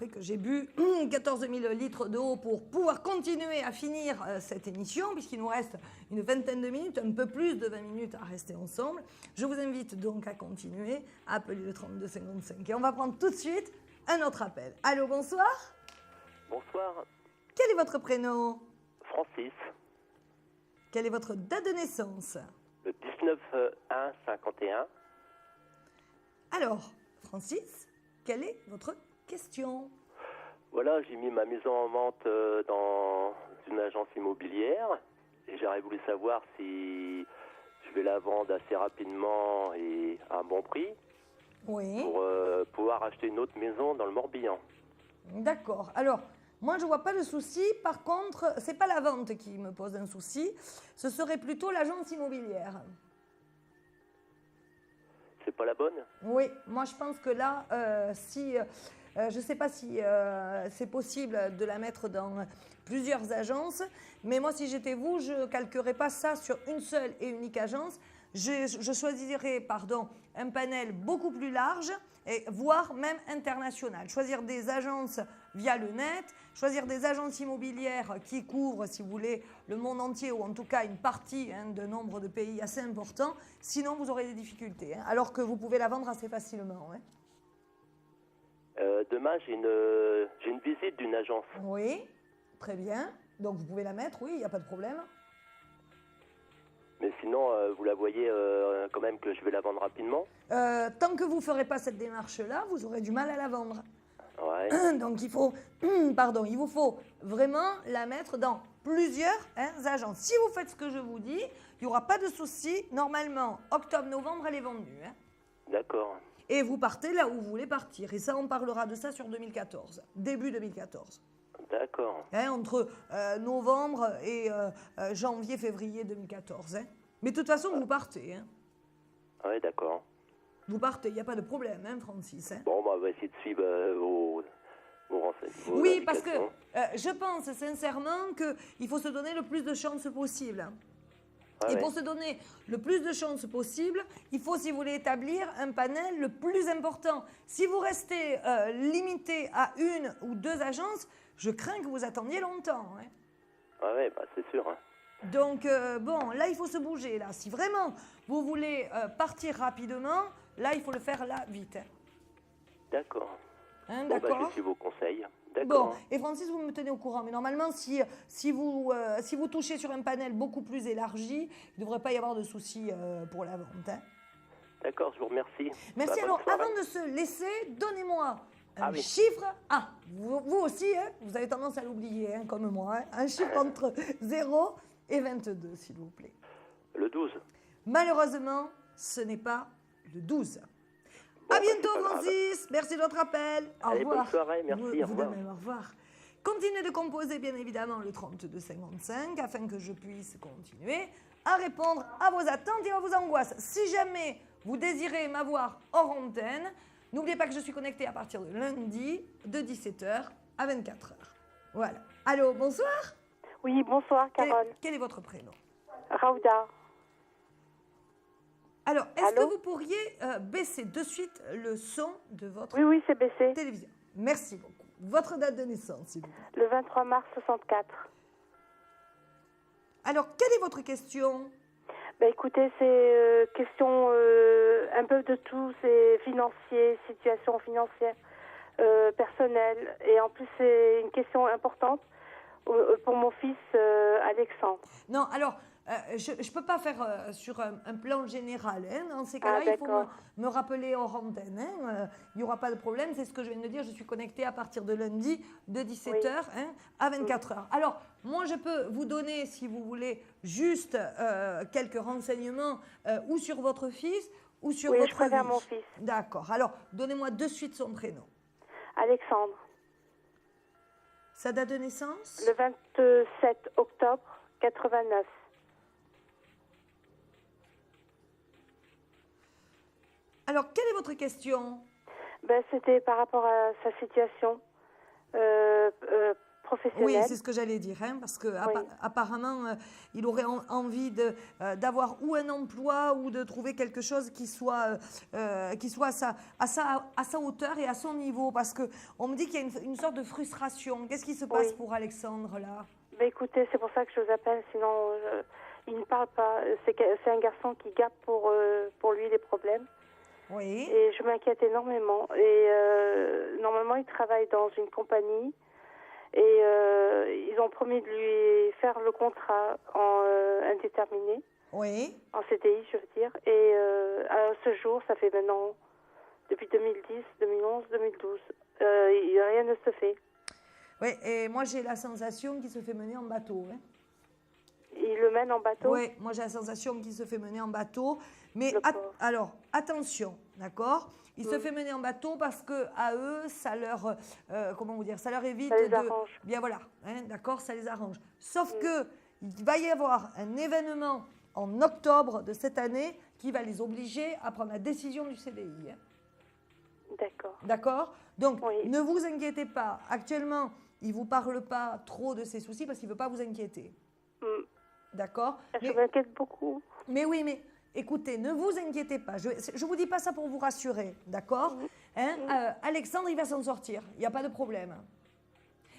A: que j'ai bu 14 000 litres d'eau pour pouvoir continuer à finir cette émission, puisqu'il nous reste une vingtaine de minutes, un peu plus de 20 minutes à rester ensemble. Je vous invite donc à continuer, à appeler le 32 55. Et on va prendre tout de suite un autre appel. Allô, bonsoir.
M: Bonsoir.
A: Quel est votre prénom?
M: Francis.
A: Quelle est votre date de naissance?
M: Le 19/1/51.
A: Alors, Francis, quelle est votre question?
M: Voilà, j'ai mis ma maison en vente dans une agence immobilière et j'aurais voulu savoir si je vais la vendre assez rapidement et à un bon prix.
A: Oui.
M: Pour pouvoir acheter une autre maison dans le Morbihan.
A: D'accord. Alors, moi, je ne vois pas de souci. Par contre, ce n'est pas la vente qui me pose un souci. Ce serait plutôt l'agence immobilière.
M: C'est pas la bonne?
A: Oui. Moi, je pense que là, je ne sais pas si c'est possible de la mettre dans plusieurs agences. Mais moi, si j'étais vous, je ne calquerais pas ça sur une seule et unique agence. Je choisirais un panel beaucoup plus large, voire même international. Choisir des agences via le net, choisir des agences immobilières qui couvrent, si vous voulez, le monde entier ou en tout cas une partie de nombre de pays assez important. Sinon, vous aurez des difficultés, alors que vous pouvez la vendre assez facilement.
M: Demain, j'ai une visite d'une agence.
A: Oui, très bien. Donc, vous pouvez la mettre, oui, il n'y a pas de problème.
M: Mais sinon, vous la voyez quand même que je vais la vendre rapidement?
A: Tant que vous ne ferez pas cette démarche-là, vous aurez du mal à la vendre.
M: Ouais.
A: Donc il vous faut vraiment la mettre dans plusieurs agences. Si vous faites ce que je vous dis, il n'y aura pas de souci. Normalement, octobre-novembre, elle est vendue.
M: D'accord.
A: Et vous partez là où vous voulez partir. Et ça, on parlera de ça sur 2014, début 2014.
M: D'accord.
A: Entre novembre et janvier, février 2014. Mais de toute façon, vous partez.
M: Oui, d'accord.
A: Vous partez, il n'y a pas de problème, Francis.
M: Bon, on va essayer de suivre vos renseignements.
A: Oui, parce que je pense sincèrement qu'il faut se donner le plus de chances possible. Et pour se donner le plus de chances possible, il faut, si vous voulez, établir un panel le plus important. Si vous restez limité à une ou deux agences, je crains que vous attendiez longtemps.
M: Oui, c'est sûr.
A: Donc, là, il faut se bouger. Là. Si vraiment vous voulez partir rapidement, là, il faut le faire là, vite.
M: D'accord.
A: D'accord.
M: Je suis vos conseils. D'accord.
A: Bon, et Francis, vous me tenez au courant. Mais normalement, si vous touchez sur un panel beaucoup plus élargi, il ne devrait pas y avoir de soucis pour la vente.
M: D'accord, je vous remercie.
A: Merci. Alors, avant de se laisser, donnez-moi un chiffre. Ah, vous aussi, vous avez tendance à l'oublier, comme moi. Un chiffre entre 0 et 22, s'il vous plaît.
M: Le 12.
A: Malheureusement, ce n'est pas le 12. À bientôt, Francis. Merci de votre appel. Au revoir.
M: Bonne soirée, merci. Au revoir.
A: Au revoir. Continuez de composer, bien évidemment, le 3255 afin que je puisse continuer à répondre à vos attentes et à vos angoisses. Si jamais vous désirez m'avoir hors antenne, n'oubliez pas que je suis connectée à partir de lundi, de 17h à 24h. Voilà. Allô, bonsoir.
N: Oui, bonsoir, Carole.
A: Quel est votre prénom?
N: Raouda.
A: Alors, est-ce que vous pourriez baisser de suite le son de votre
N: Oui, c'est baissé.
A: Télévision. Merci beaucoup. Votre date de naissance, s'il vous plaît.
N: Le 23 mars 64.
A: Alors, quelle est votre question?
N: Écoutez, c'est question un peu de tout. C'est financier, situation financière, personnelle. Et en plus, c'est une question importante pour mon fils Alexandre.
A: Non, alors... je ne peux pas faire sur un plan général. Dans ces cas-là, il faut me rappeler hors antenne. Il n'y aura pas de problème. C'est ce que je viens de dire. Je suis connectée à partir de lundi de 17h à 24h. Alors, moi, je peux vous donner, si vous voulez, juste quelques renseignements ou sur votre fils ou sur votre
N: je préfère mon fils.
A: D'accord. Alors, donnez-moi de suite son prénom.
N: Alexandre.
A: Sa date de naissance?
N: Le 27 octobre 89.
A: Alors, quelle est votre question?
N: C'était par rapport à sa situation. professionnelle.
A: Oui, c'est ce que j'allais dire, hein, parce que apparemment, il aurait envie d'avoir ou un emploi ou de trouver quelque chose qui soit à sa hauteur et à son niveau, parce qu'on me dit qu'il y a une sorte de frustration. Qu'est-ce qui se passe pour Alexandre, là?
N: Ben, écoutez, c'est pour ça que je vous appelle, sinon il ne parle pas. C'est un garçon qui garde pour lui les problèmes.
A: Oui.
N: Et je m'inquiète énormément. Et normalement, il travaille dans une compagnie. Et ils ont promis de lui faire le contrat en indéterminé.
A: Oui.
N: En CDI, je veux dire. Et à ce jour, ça fait maintenant, depuis 2010, 2011, 2012, rien ne se fait.
A: Oui, et moi j'ai la sensation qu'il se fait mener en bateau. Hein.
N: Il le mène en bateau?
A: Oui, moi j'ai la sensation qu'il se fait mener en bateau. Mais alors, attention, d'accord? Il se fait mener en bateau parce que à eux, ça leur, comment vous dire, ça leur évite
N: ça les arrange.
A: Bien voilà, hein, d'accord, ça les arrange. Sauf que il va y avoir un événement en octobre de cette année qui va les obliger à prendre la décision du CDI. Hein.
N: D'accord.
A: D'accord? Donc, ne vous inquiétez pas. Actuellement, il ne vous parle pas trop de ses soucis parce qu'il ne veut pas vous inquiéter. D'accord?
N: Je m'inquiète beaucoup.
A: Mais oui, mais écoutez, ne vous inquiétez pas. Je ne vous dis pas ça pour vous rassurer. D'accord? Hein? Alexandre, il va s'en sortir. Il n'y a pas de problème.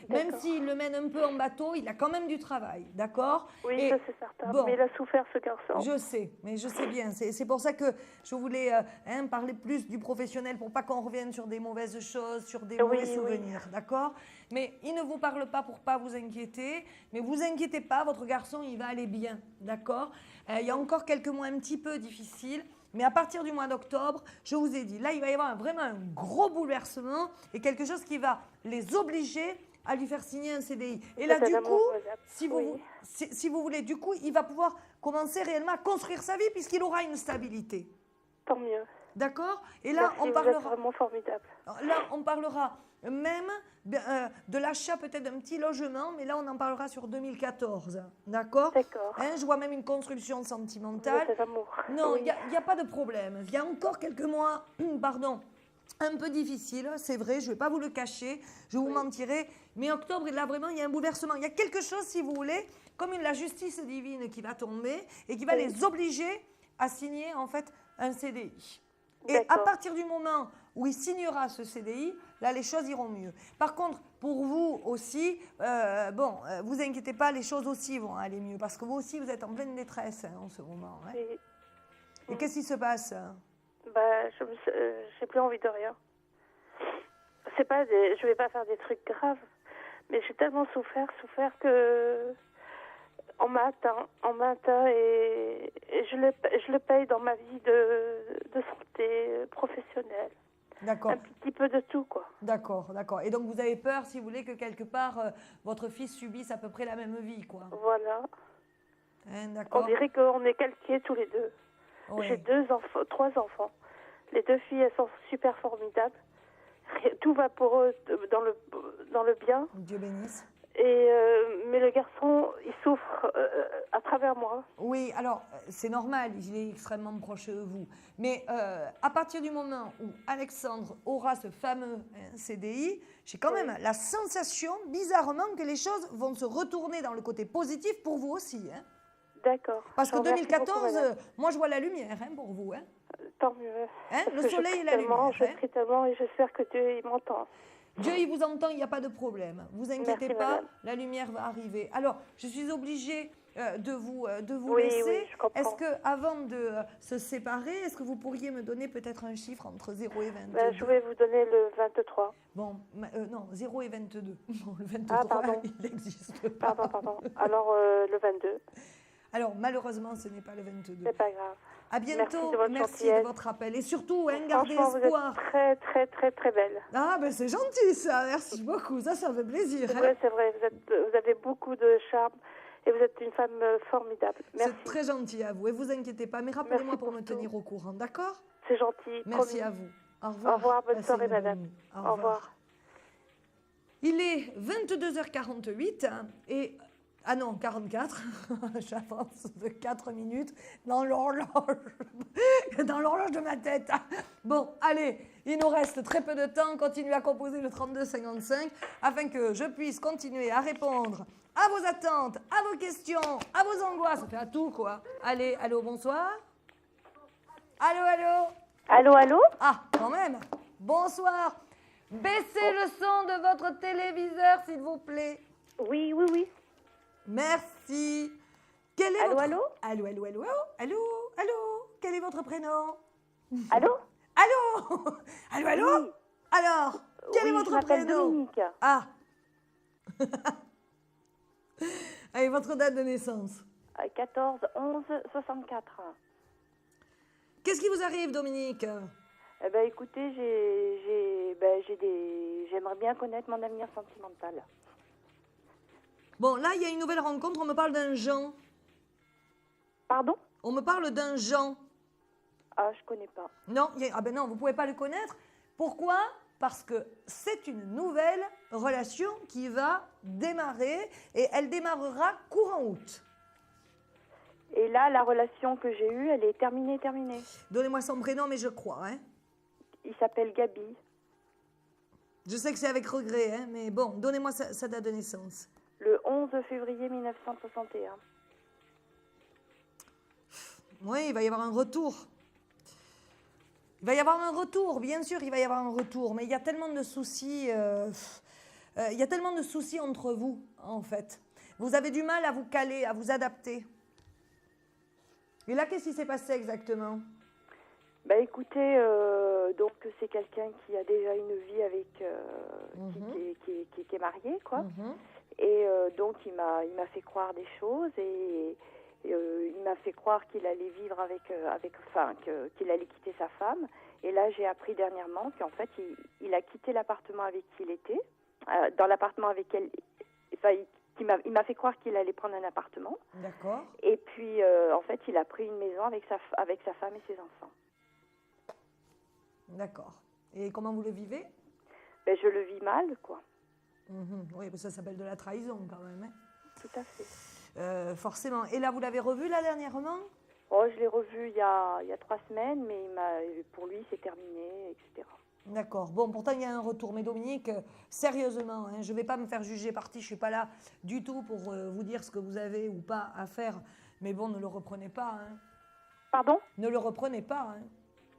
A: Même s'il le mène un peu en bateau, il a quand même du travail, d'accord?
N: Oui, ça c'est certain, mais il a souffert ce garçon.
A: Je sais, mais je sais bien. C'est pour ça que je voulais parler plus du professionnel pour pas qu'on revienne sur des mauvaises choses, sur des mauvais souvenirs, d'accord? Mais il ne vous parle pas pour pas vous inquiéter, mais vous inquiétez pas, votre garçon, il va aller bien, d'accord? Il y a encore quelques mois un petit peu difficiles. Mais à partir du mois d'octobre, je vous ai dit, là, il va y avoir vraiment un gros bouleversement et quelque chose qui va les obliger à lui faire signer un CDI. Et là, du coup, si vous voulez, du coup, il va pouvoir commencer réellement à construire sa vie puisqu'il aura une stabilité.
N: Tant mieux.
A: D'accord? Et là,
N: on parlera... Vous êtes vraiment formidable.
A: Là, on parlera même de l'achat peut-être d'un petit logement, mais là, on en parlera sur 2014. D'accord?
N: D'accord.
A: Hein, je vois même une construction sentimentale.
N: C'est l'amour.
A: Non, il n'y a pas de problème. Il y a encore quelques mois, pardon, un peu difficile, c'est vrai, je ne vais pas vous le cacher, je vous mentirai, mais octobre, là, vraiment, il y a un bouleversement. Il y a quelque chose, si vous voulez, comme la justice divine qui va tomber et qui va les obliger à signer, en fait, un CDI. Et à partir du moment où il signera ce CDI, là, les choses iront mieux. Par contre, pour vous aussi, vous inquiétez pas, les choses aussi vont aller mieux, parce que vous aussi, vous êtes en pleine détresse en ce moment. Hein. Et qu'est-ce qui se passe?
N: Je n'ai plus envie de rien. Je ne vais pas faire des trucs graves, mais j'ai tellement souffert que on m'a atteint et je le paye dans ma vie de santé professionnelle.
A: D'accord.
N: Un petit peu de tout, quoi.
A: D'accord. Et donc vous avez peur, si vous voulez, que quelque part votre fils subisse à peu près la même vie, quoi.
N: Voilà.
A: Hein, d'accord.
N: On dirait qu'on est calqués tous les deux.
A: Oui.
N: J'ai 3 enfants. Les 2 filles, elles sont super formidables. Tout va pour eux dans le bien.
A: Dieu bénisse.
N: Mais le garçon, il souffre à travers moi.
A: Oui, alors c'est normal, il est extrêmement proche de vous. Mais à partir du moment où Alexandre aura ce fameux CDI, j'ai quand même la sensation, bizarrement, que les choses vont se retourner dans le côté positif pour vous aussi. Hein.
N: D'accord.
A: Parce que 2014, moi je vois la lumière pour vous. Hein.
N: Tant mieux.
A: Hein, le soleil et la lumière.
N: Je prie tellement et j'espère que Dieu il m'entend.
A: Dieu, il vous entend, il n'y a pas de problème. Vous inquiétez pas,
N: madame.
A: la lumière va arriver. Alors, je suis obligée de vous
N: oui,
A: laisser.
N: Oui, je comprends.
A: Est-ce que, avant de se séparer, est-ce que vous pourriez me donner peut-être un chiffre entre 0 et 22?
N: Je vais vous donner le 23.
A: Bon, non, 0 et 22. Bon, le 23, il n'existe pas.
N: Pardon. Alors, le 22.
A: Alors, malheureusement, ce n'est pas le 22.
N: C'est pas grave.
A: À bientôt. Merci de votre appel. Et surtout, gardez
N: espoir. Vous êtes très, très, très, très belle.
A: Ah, ben c'est gentil ça. Merci beaucoup. Ça fait plaisir.
N: C'est vrai. Vous avez beaucoup de charme et vous êtes une femme formidable. Merci.
A: C'est très gentil à vous. Et vous inquiétez pas. Mais rappelez-moi pour me tenir au courant, d'accord?
N: C'est gentil.
A: Merci à vous. Au revoir.
N: Au revoir. Bonne soirée, madame.
A: Au revoir. Il est 22h48 et Ah non, 44. J'avance de 4 minutes dans l'horloge de ma tête. Bon, allez, il nous reste très peu de temps. Continuez à composer le 3255 afin que je puisse continuer à répondre à vos attentes, à vos questions, à vos angoisses. On fait à tout, quoi. Allez, allô, bonsoir. Allô, allô.
O: Allô, allô.
A: Ah, quand même. Bonsoir. Baissez le son de votre téléviseur, s'il vous plaît.
O: Oui, oui, oui.
A: Merci. Quel est
O: allô,
A: votre...
O: allô.
A: Allô, allô, allô, allô, allô. Quel est votre prénom?
O: Allô.
A: Allô. Allô, allô.
O: Oui.
A: Alors, quel est votre prénom?
O: Dominique.
A: Ah. Allez, votre date de naissance?
O: 14 11 64.
A: Qu'est-ce qui vous arrive, Dominique?
O: Eh ben, écoutez, j'aimerais bien connaître mon avenir sentimental.
A: Bon, là, il y a une nouvelle rencontre. On me parle d'un Jean.
O: Pardon?
A: On me parle d'un Jean.
O: Ah, je connais pas.
A: Non, ah ben non, vous pouvez pas le connaître. Pourquoi? Parce que c'est une nouvelle relation qui va démarrer et elle démarrera courant août.
O: Et là, la relation que j'ai eue, elle est terminée.
A: Donnez-moi son prénom, mais je crois. Hein.
O: Il s'appelle Gabi.
A: Je sais que c'est avec regret, hein, mais bon, donnez-moi sa date de naissance.
O: Le 11 février 1961.
A: Oui, il va y avoir un retour. Il va y avoir un retour, bien sûr, il va y avoir un retour. Mais il y a tellement de soucis, il y a tellement de soucis entre vous, en fait. Vous avez du mal à vous caler, à vous adapter. Et là, qu'est-ce qui s'est passé exactement?
O: Bah écoutez, donc c'est quelqu'un qui a déjà une vie avec, qui est marié, quoi. Et donc il m'a fait croire des choses et il m'a fait croire qu'il allait vivre qu'il allait quitter sa femme. Et là, j'ai appris dernièrement qu'en fait, il a quitté l'appartement avec qui il était, dans l'appartement avec elle. Enfin, il m'a fait croire qu'il allait prendre un appartement.
A: D'accord.
O: Et puis, en fait, il a pris une maison avec sa femme et ses enfants.
A: D'accord. Et comment vous le vivez?
O: Ben, je le vis mal, quoi.
A: Oui, ça s'appelle de la trahison, quand même. Hein.
O: Tout à fait.
A: Forcément. Et là, vous l'avez revu, là, dernièrement?
O: Oh, je l'ai revu il y a 3 semaines, mais pour lui, c'est terminé, etc.
A: D'accord. Bon, pourtant, il y a un retour. Mais Dominique, sérieusement, hein, je ne vais pas me faire juger partie. Je ne suis pas là du tout pour vous dire ce que vous avez ou pas à faire. Mais bon, ne le reprenez pas. Hein.
O: Pardon?
A: Ne le reprenez pas. Hein.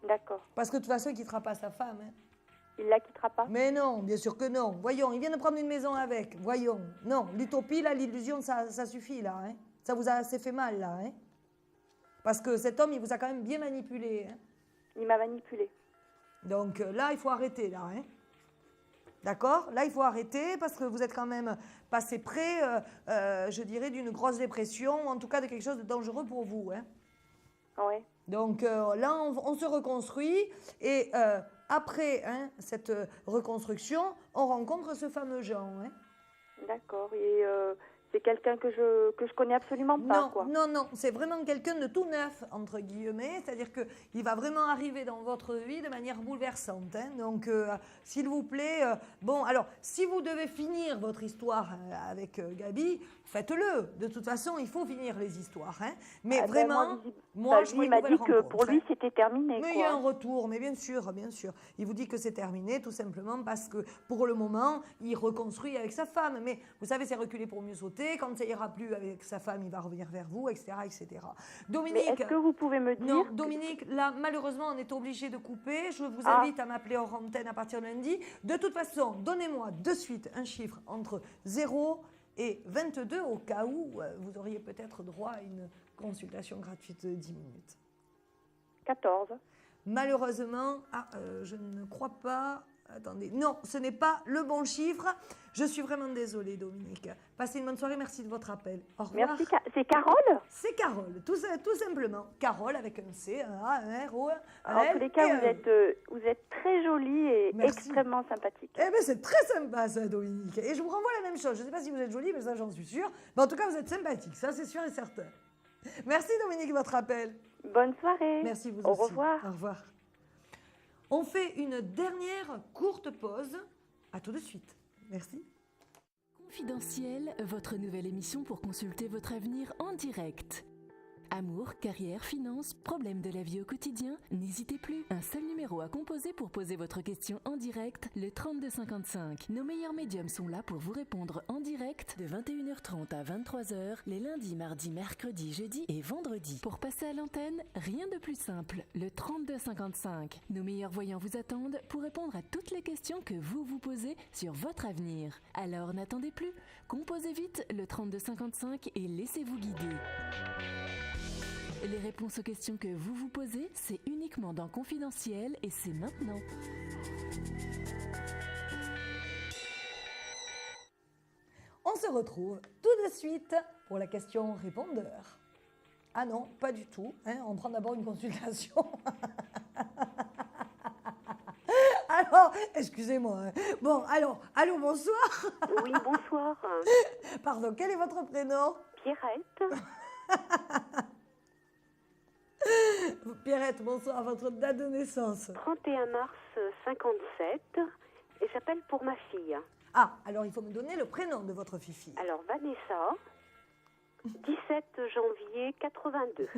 O: D'accord.
A: Parce que de toute façon, il ne quittera pas sa femme. Hein.
O: Il la quittera pas?
A: Mais non, bien sûr que non. Voyons, il vient de prendre une maison avec. Voyons. Non, l'utopie, là, l'illusion, ça suffit, là. Hein. Ça vous a assez fait mal, là. Hein. Parce que cet homme, il vous a quand même bien manipulé. Hein.
O: Il m'a manipulé.
A: Donc là, il faut arrêter, là. Hein. D'accord? Là, il faut arrêter parce que vous êtes quand même passé près, je dirais, d'une grosse dépression, ou en tout cas de quelque chose de dangereux pour vous. Hein.
O: Oui.
A: Donc là, on se reconstruit et après cette reconstruction, on rencontre ce fameux Jean. Hein.
O: D'accord. Et c'est quelqu'un que je connais absolument pas,
A: non,
O: quoi.
A: Non, c'est vraiment quelqu'un de tout neuf, entre guillemets, c'est-à-dire qu'il va vraiment arriver dans votre vie de manière bouleversante. Hein. Donc, s'il vous plaît, bon, alors, si vous devez finir votre histoire avec Gabi, faites-le. De toute façon, il faut finir les histoires. Hein. Mais vraiment, moi, je
O: il m'a dit que pour lui, c'était terminé.
A: Mais il y a un retour, mais bien sûr, bien sûr. Il vous dit que c'est terminé, tout simplement parce que, pour le moment, il reconstruit avec sa femme. Mais, vous savez, c'est reculer pour mieux sauter. Quand ça ira plus avec sa femme, il va revenir vers vous, etc., etc. Dominique,
O: mais est-ce que vous pouvez me dire...
A: Non, Dominique, là, malheureusement, on est obligé de couper. Je vous invite à m'appeler hors antenne à partir de lundi. De toute façon, donnez-moi de suite un chiffre entre 0 et 22 au cas où vous auriez peut-être droit à une consultation gratuite de 10 minutes.
O: 14.
A: Malheureusement, je ne crois pas... Attendez, non, ce n'est pas le bon chiffre. Je suis vraiment désolée, Dominique. Passez une bonne soirée, merci de votre appel. Au revoir.
O: Merci, c'est Carole?
A: C'est Carole, tout simplement. Carole avec un C, un A, un R, O, un
O: En
A: L.
O: tous les cas, vous êtes très jolie et extrêmement sympathique.
A: Eh bien, c'est très sympa, ça, Dominique. Et je vous renvoie la même chose. Je ne sais pas si vous êtes jolie, mais ça, j'en suis sûre. Mais en tout cas, vous êtes sympathique. Ça, c'est sûr et certain. Merci, Dominique, de votre appel.
O: Bonne soirée.
A: Merci, vous
O: Au
A: aussi.
O: revoir.
A: Au revoir. On fait une dernière courte pause. À tout de suite. Merci.
E: Confidentiel, votre nouvelle émission pour consulter votre avenir en direct. Amour, carrière, finances, problèmes de la vie au quotidien, n'hésitez plus. Un seul numéro à composer pour poser votre question en direct, le 3255. Nos meilleurs médiums sont là pour vous répondre en direct de 21h30 à 23h, les lundis, mardis, mercredis, jeudis et vendredis. Pour passer à l'antenne, rien de plus simple, le 3255. Nos meilleurs voyants vous attendent pour répondre à toutes les questions que vous vous posez sur votre avenir. Alors n'attendez plus, composez vite le 3255 et laissez-vous guider. Les réponses aux questions que vous vous posez, c'est uniquement dans Confidentiel et c'est maintenant.
A: On se retrouve tout de suite pour la question répondeur. Ah non, pas du tout. Hein, on prend d'abord une consultation. Alors, excusez-moi. Hein. Bon, alors, allô, bonsoir.
P: Oui, bonsoir.
A: Pardon, quel est votre prénom?
P: Pierrette.
A: Pierrette, bonsoir, votre date de naissance?
P: 31 mars 57, et j'appelle pour ma fille.
A: Ah, alors il faut me donner le prénom de votre fifi.
P: Alors, Vanessa, 17 janvier 82.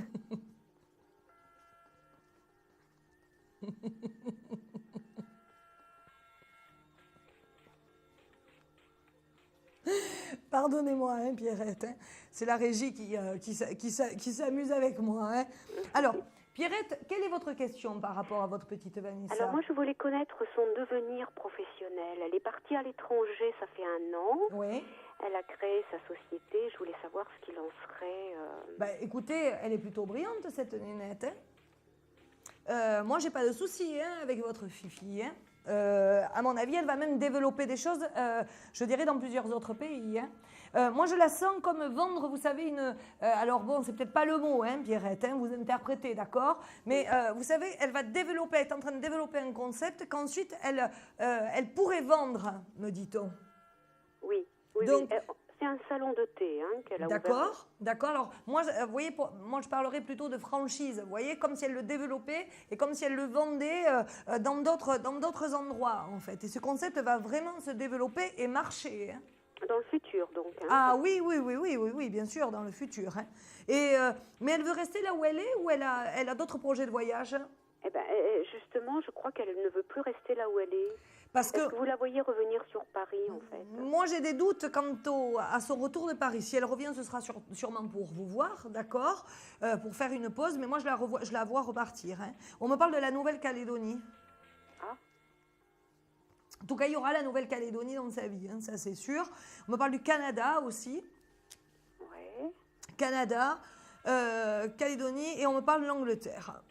A: Pardonnez-moi, hein, Pierrette. Hein. C'est la régie qui s'amuse avec moi. Hein. Alors, Pierrette, quelle est votre question par rapport à votre petite Vanessa?
P: Alors, moi, je voulais connaître son devenir professionnel. Elle est partie à l'étranger, ça fait 1 an.
A: Oui.
P: Elle a créé sa société. Je voulais savoir ce qu'il en serait.
A: Bah, écoutez, elle est plutôt brillante, cette nénette. Hein. Moi, j'ai pas de souci hein, avec votre fifi. Hein. À mon avis, elle va même développer des choses, je dirais, dans plusieurs autres pays. Hein. Moi, je la sens comme vendre, vous savez, une... alors bon, c'est peut-être pas le mot, hein, Pierrette, hein, vous interprétez, d'accord? Mais vous savez, elle va développer, elle est en train de développer un concept qu'ensuite, elle pourrait vendre, me dit-on.
P: Oui, oui,
A: donc,
P: oui. C'est un salon de thé hein, qu'elle a ouvert.
A: D'accord, d'accord. Alors, moi, vous voyez, moi, je parlerais plutôt de franchise. Vous voyez, comme si elle le développait et comme si elle le vendait dans d'autres endroits, en fait. Et ce concept va vraiment se développer et marcher. Hein.
P: Dans le futur, donc. Hein.
A: Ah oui, bien sûr, dans le futur. Hein. Et, mais elle veut rester là où elle est ou elle a d'autres projets de voyage?
P: Eh bien, justement, je crois qu'elle ne veut plus rester là où elle est.
A: Est-ce
P: que vous la voyez revenir sur Paris, en fait?
A: Moi, j'ai des doutes quant à son retour de Paris. Si elle revient, ce sera sûrement pour vous voir, d'accord, pour faire une pause. Mais moi, je la vois repartir. Hein. On me parle de la Nouvelle-Calédonie.
P: Ah.
A: En tout cas, il y aura la Nouvelle-Calédonie dans sa vie, hein, ça c'est sûr. On me parle du Canada aussi.
P: Ouais.
A: Canada, Calédonie, et on me parle de l'Angleterre.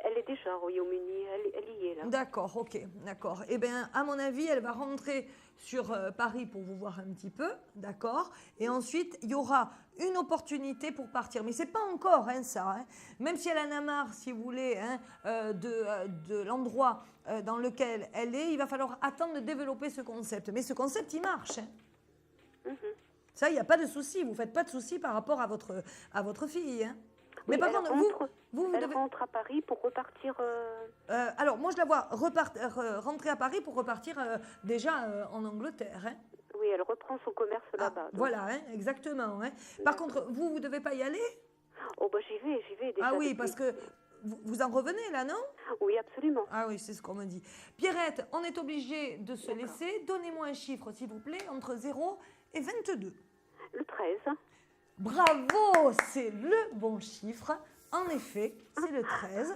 P: Elle est déjà au Royaume-Uni, elle y est là.
A: D'accord, ok, d'accord. Eh bien, à mon avis, elle va rentrer sur Paris pour vous voir un petit peu, d'accord. Et ensuite, il y aura une opportunité pour partir. Mais c'est pas encore hein, ça. Hein. Même si elle en a marre, si vous voulez, hein, de l'endroit dans lequel elle est, il va falloir attendre de développer ce concept. Mais ce concept, il marche. Hein. Ça, il n'y a pas de souci. Vous ne faites pas de souci par rapport à votre fille. Hein.
P: Oui,
A: mais par contre, vous
P: elle rentre à Paris pour repartir...
A: alors, moi, je la vois rentrer à Paris pour repartir déjà en Angleterre. Hein.
P: Oui, elle reprend son commerce là-bas.
A: Voilà, hein, exactement. Hein. Par contre, vous ne devez pas y aller?
P: Oh, bah j'y vais déjà.
A: Ah oui, parce que vous en revenez là, non?
P: Oui, absolument.
A: Ah oui, c'est ce qu'on me dit. Pierrette, on est obligé de se laisser. Donnez-moi un chiffre, s'il vous plaît, entre 0 et 22.
P: Le 13.
A: Bravo, c'est le bon chiffre. En effet, c'est le 13.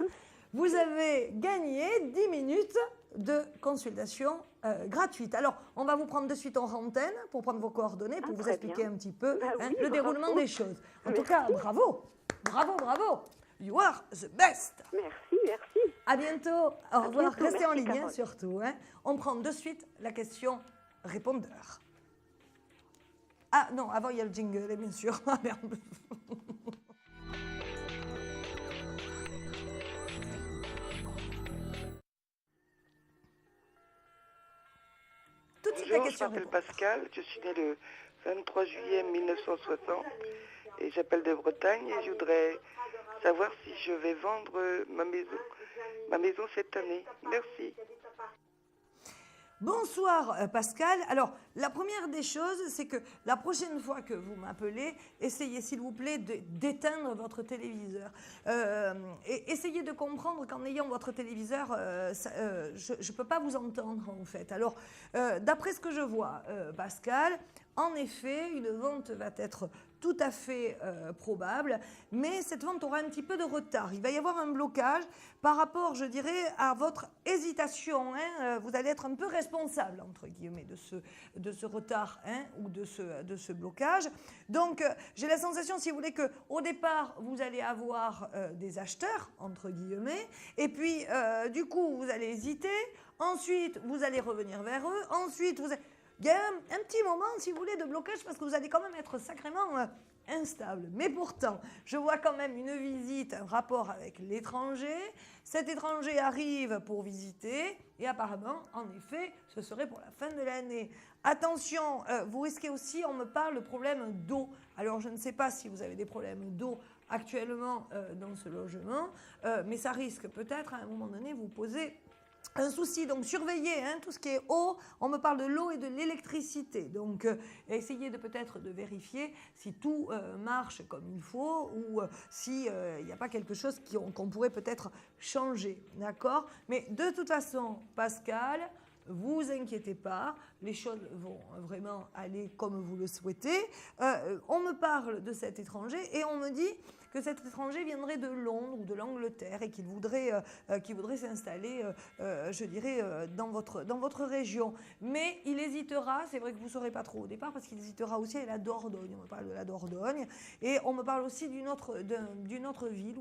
A: Vous avez gagné 10 minutes de consultation gratuite. Alors, on va vous prendre de suite en antenne pour prendre vos coordonnées, pour vous expliquer un petit peu le déroulement des choses. En tout cas, bravo, bravo, bravo. You are the best.
P: Merci, merci.
A: À bientôt. Au revoir.
P: Bientôt.
A: Restez en
P: Merci,
A: ligne,
P: Carole.
A: surtout. Hein. On prend de suite la question répondeur. Ah non, avant il y a le jingle, bien sûr. Ah merde.
Q: Bonjour, je m'appelle Pascal, je suis née le 23 juillet 1960 et j'appelle de Bretagne et je voudrais savoir si je vais vendre ma maison cette année. Merci.
A: Bonsoir Pascal. Alors, la première des choses, c'est que la prochaine fois que vous m'appelez, essayez s'il vous plaît d'éteindre votre téléviseur. Et essayez de comprendre qu'en ayant votre téléviseur, je ne peux pas vous entendre en fait. Alors, d'après ce que je vois, Pascal, en effet, une vente va être tout à fait probable, mais cette vente aura un petit peu de retard. Il va y avoir un blocage par rapport, je dirais, à votre hésitation. Vous allez être un peu responsable, entre guillemets, de ce retard ou de ce blocage. Donc, j'ai la sensation, si vous voulez, qu'au départ, vous allez avoir des acheteurs, entre guillemets, et puis, du coup, vous allez hésiter. Ensuite, vous allez revenir vers eux. Ensuite, il y a un petit moment, si vous voulez, de blocage parce que vous allez quand même être sacrément instable. Mais pourtant, je vois quand même une visite, un rapport avec l'étranger. Cet étranger arrive pour visiter et apparemment, en effet, ce serait pour la fin de l'année. Attention, vous risquez aussi, on me parle de problème d'eau. Alors, je ne sais pas si vous avez des problèmes d'eau actuellement dans ce logement, mais ça risque peut-être à un moment donné vous poser un souci. Donc surveillez tout ce qui est eau. On me parle de l'eau et de l'électricité. Donc essayez de peut-être de vérifier si tout marche comme il faut ou si il n'y a pas quelque chose qu'on pourrait peut-être changer. D'accord ? Mais de toute façon, Pascal, vous inquiétez pas, les choses vont vraiment aller comme vous le souhaitez. On me parle de cet étranger et on me dit que cet étranger viendrait de Londres ou de l'Angleterre et qu'il voudrait s'installer, je dirais, dans votre région. Mais il hésitera, c'est vrai que vous ne saurez pas trop au départ, parce qu'il hésitera aussi à la Dordogne. On me parle de la Dordogne. Et on me parle aussi d'une autre ville,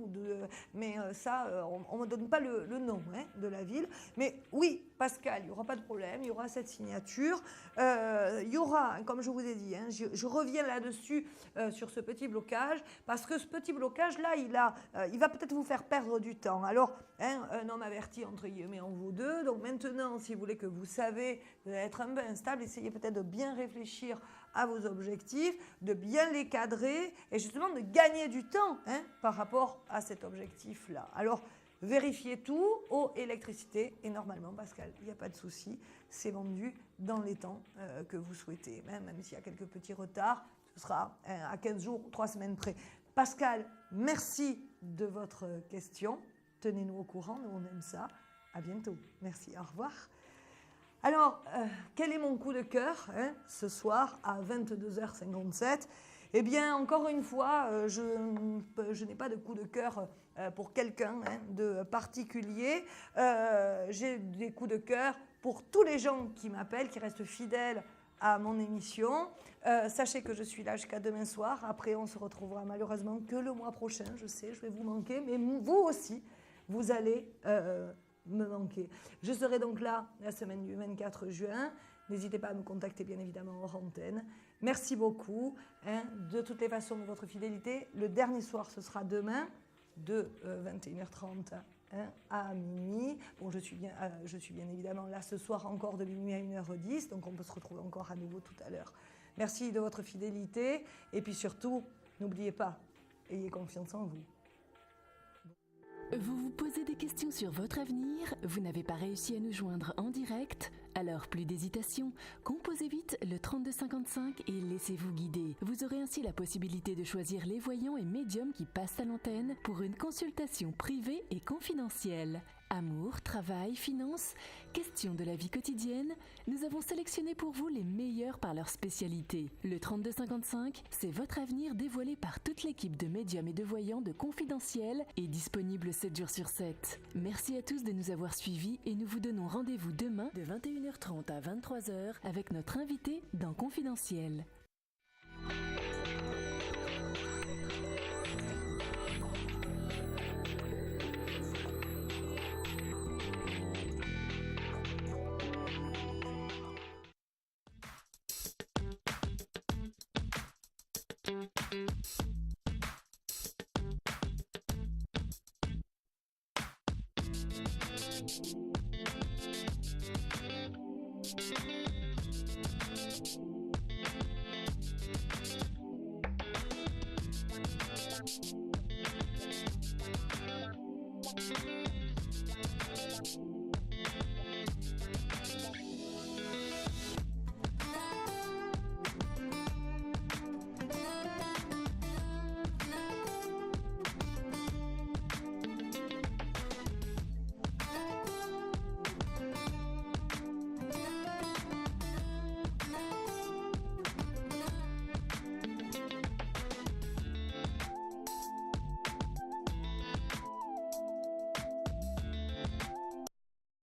A: mais ça, on ne me donne pas le nom de la ville. Mais oui, Pascal, il n'y aura pas de problème, il y aura cette signature. Il y aura, comme je vous ai dit, je reviens là-dessus sur ce petit blocage, parce que ce petit blocage-là, il va peut-être vous faire perdre du temps. Alors, un homme averti, entre guillemets, en vaut deux. Donc maintenant, si vous voulez que vous savez, vous allez être un peu instable, essayez peut-être de bien réfléchir à vos objectifs, de bien les cadrer et justement de gagner du temps par rapport à cet objectif-là. Alors, vérifiez tout, eau, électricité, et normalement, Pascal, il n'y a pas de souci, c'est vendu dans les temps que vous souhaitez. Même s'il y a quelques petits retards, ce sera à 15 jours ou 3 semaines près. Pascal, merci de votre question. Tenez-nous au courant, nous on aime ça. À bientôt. Merci, au revoir. Alors, quel est mon coup de cœur ce soir à 22h57 ? Eh bien, encore une fois, je n'ai pas de coup de cœur pour quelqu'un de particulier. J'ai des coups de cœur pour tous les gens qui m'appellent, qui restent fidèles à mon émission. Sachez que je suis là jusqu'à demain soir. Après, on se retrouvera malheureusement que le mois prochain. Je sais, je vais vous manquer, mais vous aussi, vous allez me manquer. Je serai donc là la semaine du 24 juin. N'hésitez pas à me contacter, bien évidemment, hors antenne. Merci beaucoup de toutes les façons de votre fidélité. Le dernier soir, ce sera demain, de 21h30 à minuit. Bon, je suis bien évidemment là ce soir encore de minuit à 1h10, donc on peut se retrouver encore à nouveau tout à l'heure. Merci de votre fidélité et puis surtout, n'oubliez pas, ayez confiance en vous.
E: Vous vous posez des questions sur votre avenir? Vous n'avez pas réussi à nous joindre en direct? Alors plus d'hésitation, composez vite le 3255 et laissez-vous guider. Vous aurez ainsi la possibilité de choisir les voyants et médiums qui passent à l'antenne pour une consultation privée et confidentielle. Amour, travail, finances, questions de la vie quotidienne, nous avons sélectionné pour vous les meilleurs par leur spécialité. Le 3255, c'est votre avenir dévoilé par toute l'équipe de médiums et de voyants de Confidentiel et disponible 7 jours sur 7. Merci à tous de nous avoir suivis et nous vous donnons rendez-vous demain de 21h30 à 23h avec notre invité dans Confidentiel.
R: Thank you.